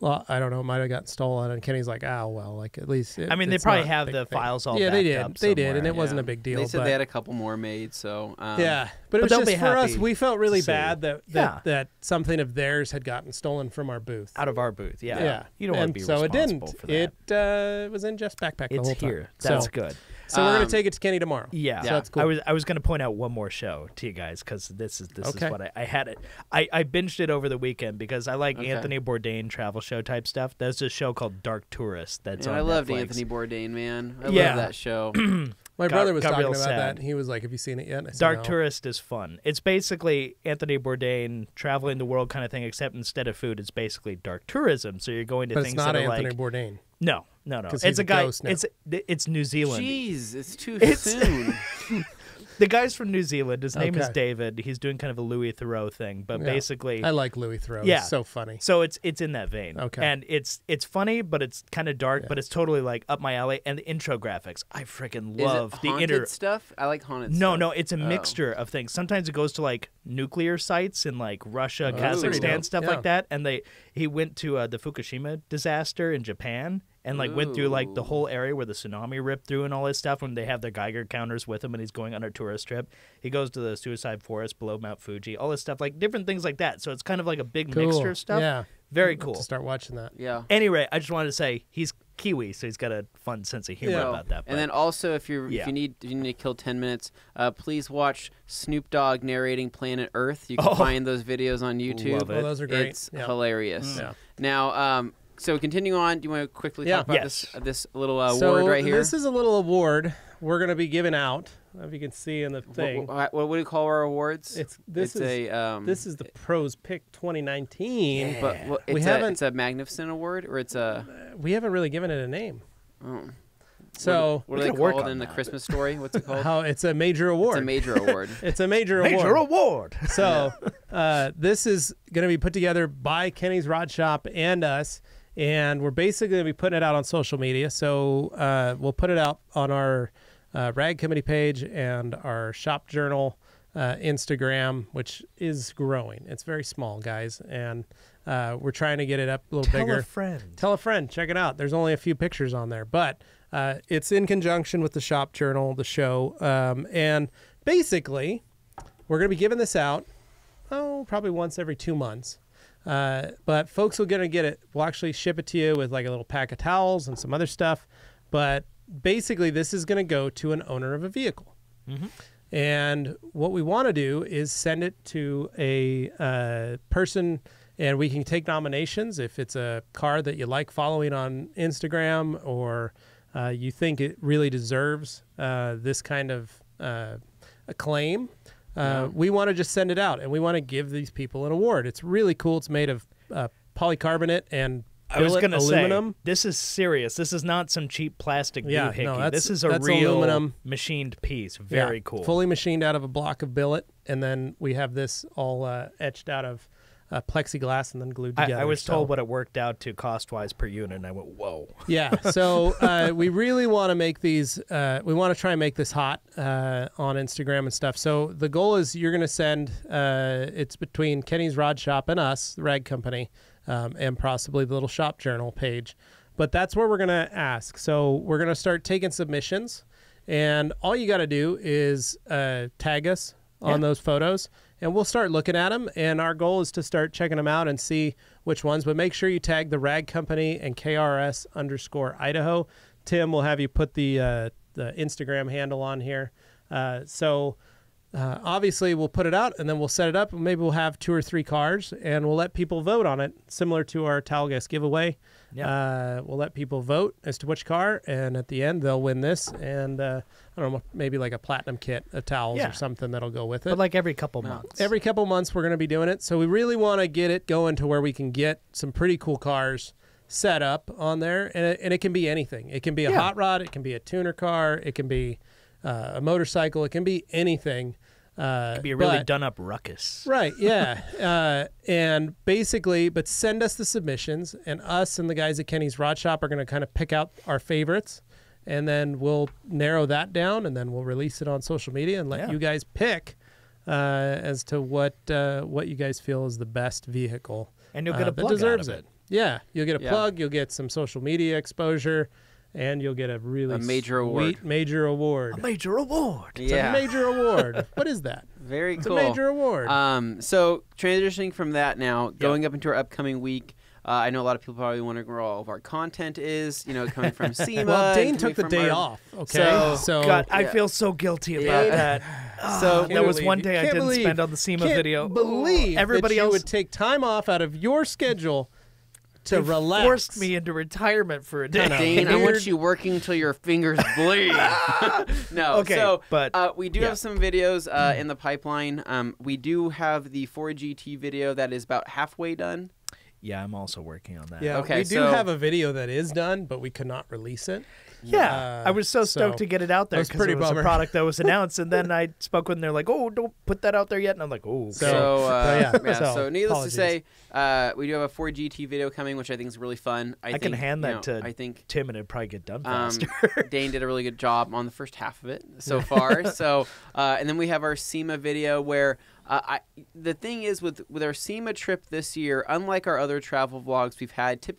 well, I don't know, it might have gotten stolen." And Kenny's like, "Oh, well, like at least." I mean, they it's probably not a have big the thing." files all Yeah, they backed did. up They did, and it somewhere. wasn't a big deal. They said but, they had a couple more made, so yeah, but it was they'll just be for us. happy We felt really to see. bad that Yeah. that something of theirs had gotten stolen from our booth. Out of our booth. Yeah. Yeah, You don't want and to be so it responsible didn't. for that. It was in Jeff's backpack the It's whole time. here. That's so, good. So we're gonna take it to Kenny tomorrow. Yeah. so that's cool. I was going to point out one more show to you guys because this is Okay. what I had it. I binged it over the weekend because I like Okay. Anthony Bourdain travel show type stuff. There's a show called Dark Tourist that's Man, on I loved Netflix. Anthony Bourdain, man. I Yeah. love that show. My got- brother was got talking real about sad. that, and he was like, "Have you seen it yet?" And I said, Dark "No." Tourist is fun. It's basically Anthony Bourdain traveling the world kind of thing, except instead of food, it's basically dark tourism. So you're going to But things it's not that are Anthony like Bourdain. no. 'Cause It's he's a a guy. ghost now. It's New Zealand. Jeez, it's too It's- soon. The guy's from New Zealand. His name is Okay. David. He's doing kind of a Louis Theroux thing, but Yeah. basically, I like Louis Theroux. Yeah. He's so funny. so it's in that vein. Okay. And it's funny, but it's kind of dark, Yeah. but it's totally like up my alley. And the intro graphics, I freaking Is love it the haunted stuff? I like haunted No, stuff. no, it's a Oh. mixture of things. Sometimes it goes to like nuclear sites in like Russia, that's pretty dope. Kazakhstan, stuff Yeah. like that. And he went to the Fukushima disaster in Japan and like went through like the Ooh. whole area where the tsunami ripped through and all this stuff. When they have their Geiger counters with him and he's going on a tourist trip, he goes to the suicide forest below Mount Fuji, all this stuff, like different things like that. So it's kind of like a big Cool. mixture of stuff. Yeah. Very I'll have cool. to start watching that. Yeah. Anyway, I just wanted to say he's Kiwi, so he's got a fun sense of humor Yeah. about that. And then also, if you Yeah. need to kill 10 minutes, please watch Snoop Dogg narrating Planet Earth. You can find those videos on YouTube. Love it. Oh, those are great. It's Yeah. hilarious. Yeah. Now, so continuing on, do you want to quickly Yeah. talk about Yes. this little So award right here? this is a little award we're going to be giving out if you can see in the thing. What do we call our awards? This is the Pros Pick 2019. But it's a magnificent award, or it's a. We haven't really given it a name. Oh. So what are they called in the Christmas story? What's it called? It's a major award. It's a major award. It's a major award. So this is going to be put together by Kenny's Rod Shop and us, and we're basically going to be putting it out on social media. So we'll put it out on our Rag Company page and our Shop Journal Instagram, which is growing. It's very small, guys, and we're trying to get it up a little bigger. Tell a friend. Check it out. There's only a few pictures on there, but it's in conjunction with the Shop Journal, the show, and basically we're going to be giving this out probably once every 2 months. But folks are going to get it. We'll actually ship it to you with like a little pack of towels and some other stuff. But basically, this is going to go to an owner of a vehicle. Mm-hmm. And what we want to do is send it to a person, and we can take nominations if it's a car that you like following on Instagram, or you think it really deserves this kind of acclaim. We want to just send it out, and we want to give these people an award. It's really cool. It's made of polycarbonate and aluminum. This is serious. This is not some cheap plastic doohickey. No, this is a real aluminum machined piece. Very cool. Fully machined out of a block of billet, and then we have this all etched out of plexiglass and then glued together. I was told what it worked out to cost-wise per unit, and I went, whoa. Yeah, so we really want to make these, we want to try and make this hot on Instagram and stuff. So the goal is you're going to send, it's between Kenny's Rod Shop and us, the Rag Company, and possibly the little Shop Journal page. But that's where we're going to ask. So we're going to start taking submissions, and all you got to do is tag us on those photos, and we'll start looking at them. And our goal is to start checking them out and see which ones. But make sure you tag the Rag Company and KRS_Idaho. Tim will have you put the Instagram handle on here. Obviously, we'll put it out, and then we'll set it up. And maybe we'll have 2 or 3 cars, and we'll let people vote on it, similar to our Towel Guest giveaway. Yeah. We'll let people vote as to which car, and at the end, they'll win this. And I don't know, maybe like a platinum kit of towels or something that'll go with it. But like every couple months. Every couple months, we're going to be doing it. So we really want to get it going to where we can get some pretty cool cars set up on there. And it can be anything. It can be a hot rod. It can be a tuner car. It can be a motorcycle. It can be anything. It could be a really done-up ruckus. Right, yeah. And basically, but send us the submissions, and us and the guys at Kenny's Rod Shop are going to kind of pick out our favorites, and then we'll narrow that down, and then we'll release it on social media and let you guys pick as to what you guys feel is the best vehicle. And you'll get a plug that deserves out of it. Yeah, you'll get a plug, you'll get some social media exposure, and you'll get a major award. Major award. A major award. It's a major award. What is that? Very it's cool. It's a major award. So transitioning from that now, going up into our upcoming week, I know a lot of people probably wondering where all of our content is, coming from SEMA. Well, Dane took the day off, okay? So God, I feel so guilty about that. So that was one day I didn't spend on the SEMA video. Believe everybody else would take time off out of your schedule to relax. Forced me into retirement for a day. Dane, I want you working until your fingers bleed. No, okay, so but we do have some videos in the pipeline. We do have the 4GT video that is about halfway done. Yeah, I'm also working on that. Yeah, we do have a video that is done, but we could not release it. Yeah, I was so stoked to get it out there because it was a product that was announced, and then I spoke with them. They're like, "Oh, don't put that out there yet," and I'm like, "Oh." Okay. So needless to say, we do have a 4GT video coming, which I think is really fun. I think, can hand that to Tim, and it'd probably get done faster. Dane did a really good job on the first half of it so far. And then we have our SEMA video where. The thing is with our SEMA trip this year, unlike our other travel vlogs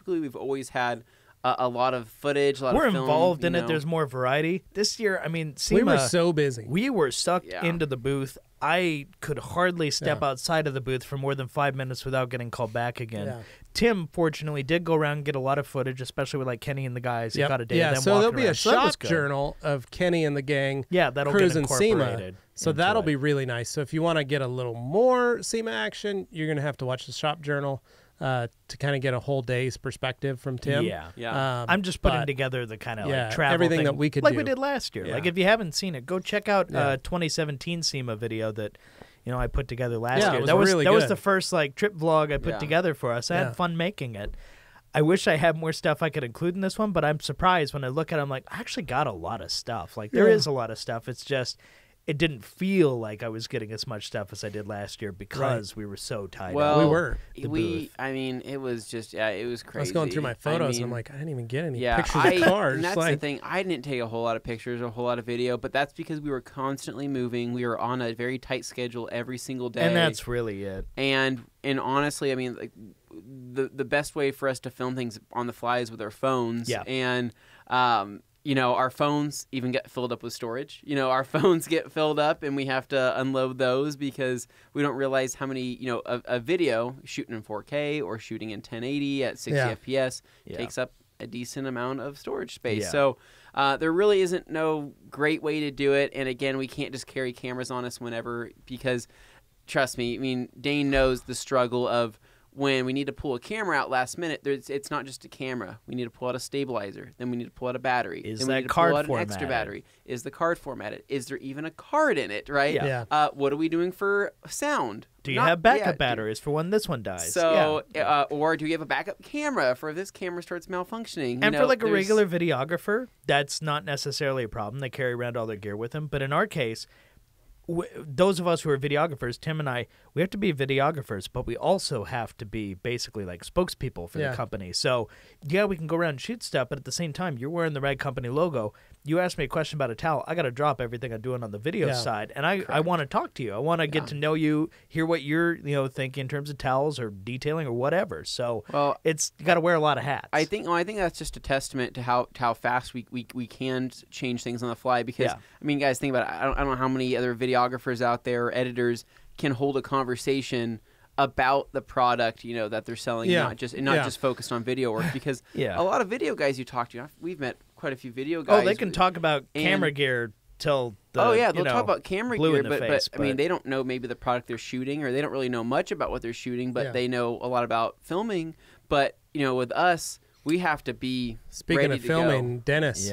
we've always had a lot of footage, We're of film, involved in it. There's more variety. This year, I mean, SEMA, we were so busy. We were stuck into the booth. I could hardly step outside of the booth for more than 5 minutes without getting called back again. Yeah. Tim, fortunately, did go around and get a lot of footage, especially with like Kenny and the guys. He got a day of them so there'll be around. a shop journal of Kenny and the gang that'll cruising get SEMA. So that'll be really nice. So if you want to get a little more SEMA action, you're going to have to watch the shop journal. to kind of get a whole day's perspective from Tim. Yeah. I'm just putting together the kind of like travel everything thing, that we could like do. we did last year. Yeah. Like if you haven't seen it, go check out 2017 SEMA video that I put together last year. It was that really was good. the first like trip vlog I put together for us. I had fun making it. I wish I had more stuff I could include in this one, but I'm surprised when I look at it. I'm like, I actually got a lot of stuff. Like there is a lot of stuff. It's just it didn't feel like I was getting as much stuff as I did last year because we were so tied up. We were. I mean, it was just, it was crazy. I was going through my photos and I'm like, I didn't even get any pictures of cars. And that's the thing. I didn't take a whole lot of pictures, a whole lot of video, but that's because we were constantly moving. We were on a very tight schedule every single day. And that's really it. And honestly, I mean, like the best way for us to film things on the fly is with our phones. Yeah. And, our phones even get filled up with storage. Our phones get filled up and we have to unload those because we don't realize how many, a video shooting in 4K or shooting in 1080 at 60 FPS takes up a decent amount of storage space. Yeah. So there really isn't no great way to do it. And again, we can't just carry cameras on us whenever because, trust me, I mean, Dane knows the struggle of when we need to pull a camera out last minute, it's not just a camera. We need to pull out a stabilizer. Then we need to pull out a battery. Is then that we need to card pull out formatted? an extra battery. Is the card formatted? Is there even a card in it, right? Yeah. What are we doing for sound? Do you have backup batteries for when this one dies? So, or do you have a backup camera for if this camera starts malfunctioning? And for like a regular videographer, that's not necessarily a problem. They carry around all their gear with them. But in our case, those of us who are videographers, Tim and I, we have to be videographers, but we also have to be basically like spokespeople for the company. So, we can go around and shoot stuff, but at the same time, you're wearing the Rag Company logo. You asked me a question about a towel. I got to drop everything I'm doing on the video side, and I want to talk to you. I want to get to know you, hear what you're thinking in terms of towels or detailing or whatever. So, you got to wear a lot of hats. I think that's just a testament to how fast we can change things on the fly. Because I mean, guys, think about it. I don't know how many other videographers out there or editors can hold a conversation about the product, that they're selling, not just focused on video work. Because a lot of video guys you talk to, we've met quite a few video guys. Oh, they can talk about camera gear till the, they'll talk about camera blue gear, in the face, I mean, they don't know maybe the product they're shooting, or they don't really know much about what they're shooting, but they know a lot about filming. But with us, we have to be Speaking ready of to filming, go. Dennis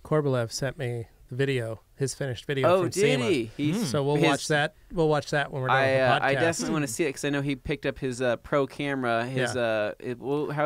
Korbelev sent me the video, his finished video from SEMA. Did he? So we'll watch that. We'll watch that when we're done with the podcast. I definitely want to see it because I know he picked up his pro camera. His how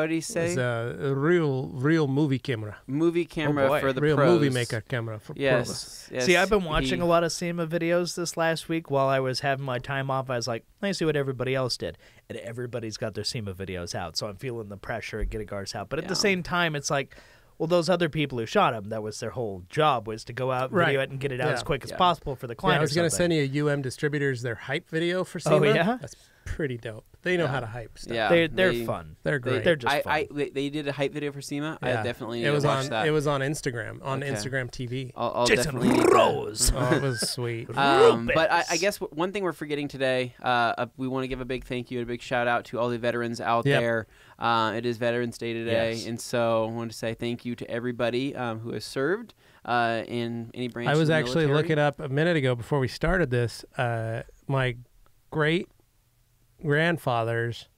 did he say? It's a real movie camera. Movie camera for the real pros. movie maker camera for pros. Yes. See, I've been watching a lot of SEMA videos this last week while I was having my time off. I was like, let me see what everybody else did. And everybody's got their SEMA videos out, so I'm feeling the pressure of getting ours out. But at the same time, it's like, well, those other people who shot them, that was their whole job, was to go out, video it, and get it out as quick as possible for the client. I was going to send you UM Distributors their hype video for SEMA. Oh, yeah? That's pretty dope. They know how to hype stuff. Yeah, they're fun. They're great. They're just fun. They did a hype video for SEMA. I definitely need to watch that. It was on Instagram, Instagram TV. I'll Jason definitely Rose. Oh, it was sweet. But I guess one thing we're forgetting today, we want to give a big thank you and a big shout out to all the veterans out there. It is Veterans Day today, and so I wanted to say thank you to everybody who has served in any branch. I was of the actually military. looking up a minute ago before we started this. My great grandfather's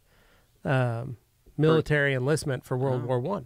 military enlistment for World War I.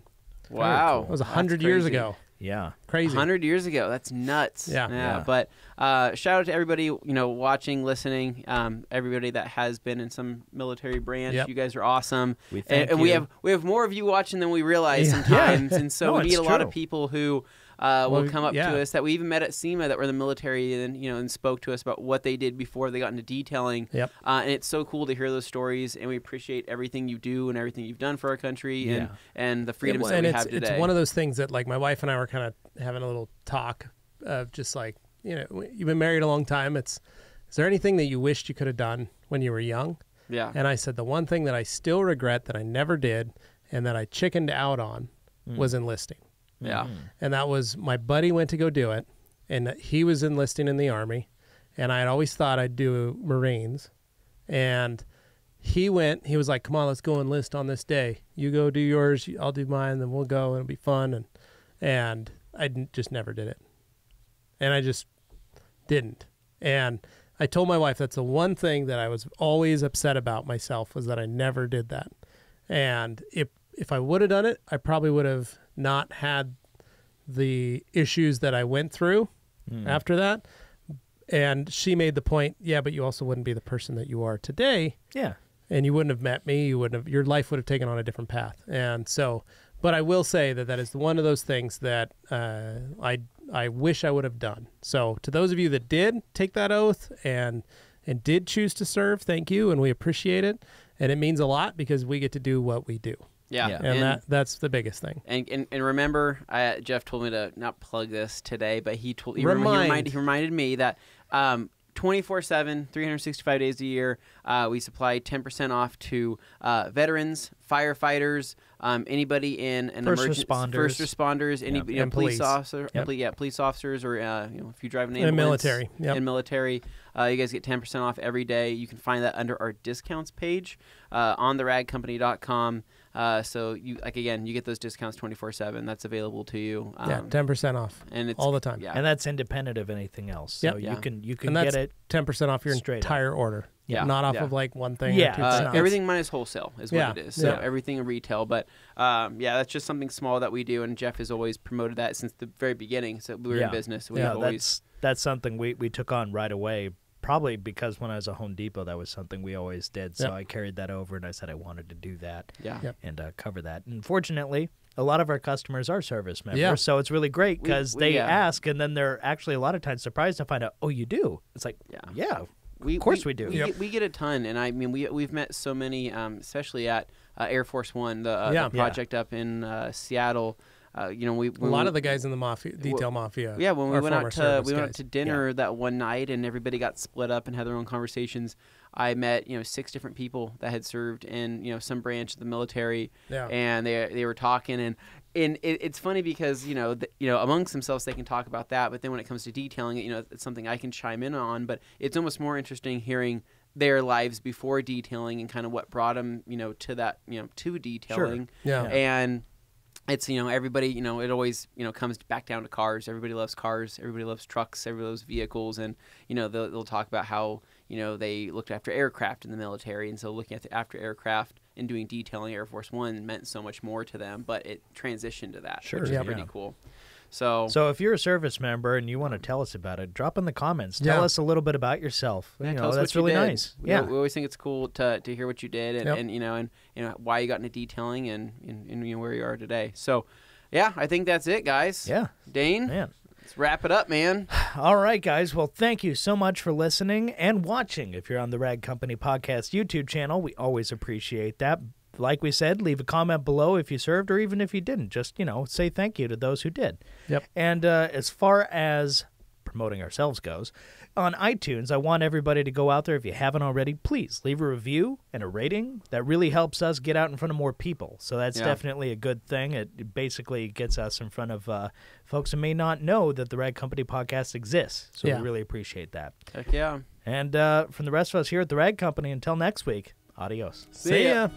Wow, it was 100 years ago. Yeah, crazy. 100 years ago. That's nuts. Yeah. But shout out to everybody, watching, listening, everybody that has been in some military branch. You guys are awesome. We thank you. We have more of you watching than we realize sometimes. And so we meet a lot of people who will come up to us that we even met at SEMA that were in the military and spoke to us about what they did before they got into detailing. And it's so cool to hear those stories, and we appreciate everything you do and everything you've done for our country and the freedoms that we have today. It's one of those things that, like, my wife and I were kind of having a little talk of just like, you've been married a long time. Is there anything that you wished you could have done when you were young? Yeah. And I said, the one thing that I still regret that I never did and that I chickened out on was enlisting. Yeah. And that was, my buddy went to go do it, and he was enlisting in the Army, and I had always thought I'd do Marines. And he was like, come on, let's go enlist on this day. You go do yours, I'll do mine, then we'll go, and it'll be fun. And I just never did it. And I just didn't. And I told my wife that's the one thing that I was always upset about myself, was that I never did that. And if I would have done it, I probably would have not had the issues that I went through after that. And she made the point, yeah, but you also wouldn't be the person that you are today. Yeah. And you wouldn't have met me. Your life would have taken on a different path. And so, but I will say that is one of those things that I wish I would have done. So to those of you that did take that oath and did choose to serve, thank you, and we appreciate it. And it means a lot because we get to do what we do. Yeah. And that's the biggest thing. And remember, Jeff told me to not plug this today, but he reminded me that 24/7, 365 days a year, we supply 10% off to veterans, firefighters, anybody in an first responders, any police officer, police officers, or if you drive an ambulance, and military, you guys get 10% off every day. You can find that under our discounts page on theradcompany.com. So you get those discounts 24/7. That's available to you. 10% off, and it's all the time. Yeah, and that's independent of anything else. So you can get it 10% off your entire order. Yeah, not off of like one thing. Yeah, or 2%. Everything minus wholesale is what it is. So Yeah. everything in retail, but that's just something small that we do, and Jeff has always promoted that since the very beginning. So we were in business. That's something we took on right away. Probably because when I was at Home Depot, that was something we always did. So I carried that over, and I said I wanted to do that and cover that. And fortunately, a lot of our customers are service members, so it's really great because they ask, and then they're actually a lot of times surprised to find out, oh, you do? It's like, of course we do. We get a ton, and I mean, we've met so many, especially at Air Force One, the project up in Seattle. A lot of the guys in the detail mafia. Yeah, when we went out to dinner that one night, and everybody got split up and had their own conversations. I met 6 different people that had served in some branch of the military, and they were talking, and it's funny because amongst themselves they can talk about that, but then when it comes to detailing it, it's something I can chime in on. But it's almost more interesting hearing their lives before detailing and kind of what brought them to that to detailing. Sure. And it's everybody it always comes back down to cars. Everybody loves cars. Everybody loves trucks. Everybody loves vehicles, and they'll talk about how they looked after aircraft in the military, and so looking after aircraft and doing detailing Air Force One meant so much more to them. But it transitioned to that, which is pretty cool. So if you're a service member and you want to tell us about it, drop in the comments. Tell us a little bit about yourself. Tell us that's what really you did. nice. We always think it's cool to hear what you did and why you got into detailing and where you are today. So, I think that's it, guys. Yeah, Dane, let's wrap it up, man. All right, guys. Well, thank you so much for listening and watching. If you're on the Rag Company Podcast YouTube channel, we always appreciate that. Like we said, leave a comment below if you served or even if you didn't. Just, say thank you to those who did. Yep. And as far as promoting ourselves goes, on iTunes, I want everybody to go out there. If you haven't already, please leave a review and a rating. That really helps us get out in front of more people. So that's definitely a good thing. It basically gets us in front of folks who may not know that the Rag Company Podcast exists. So we really appreciate that. Heck yeah. And from the rest of us here at the Rag Company, until next week, adios. See ya.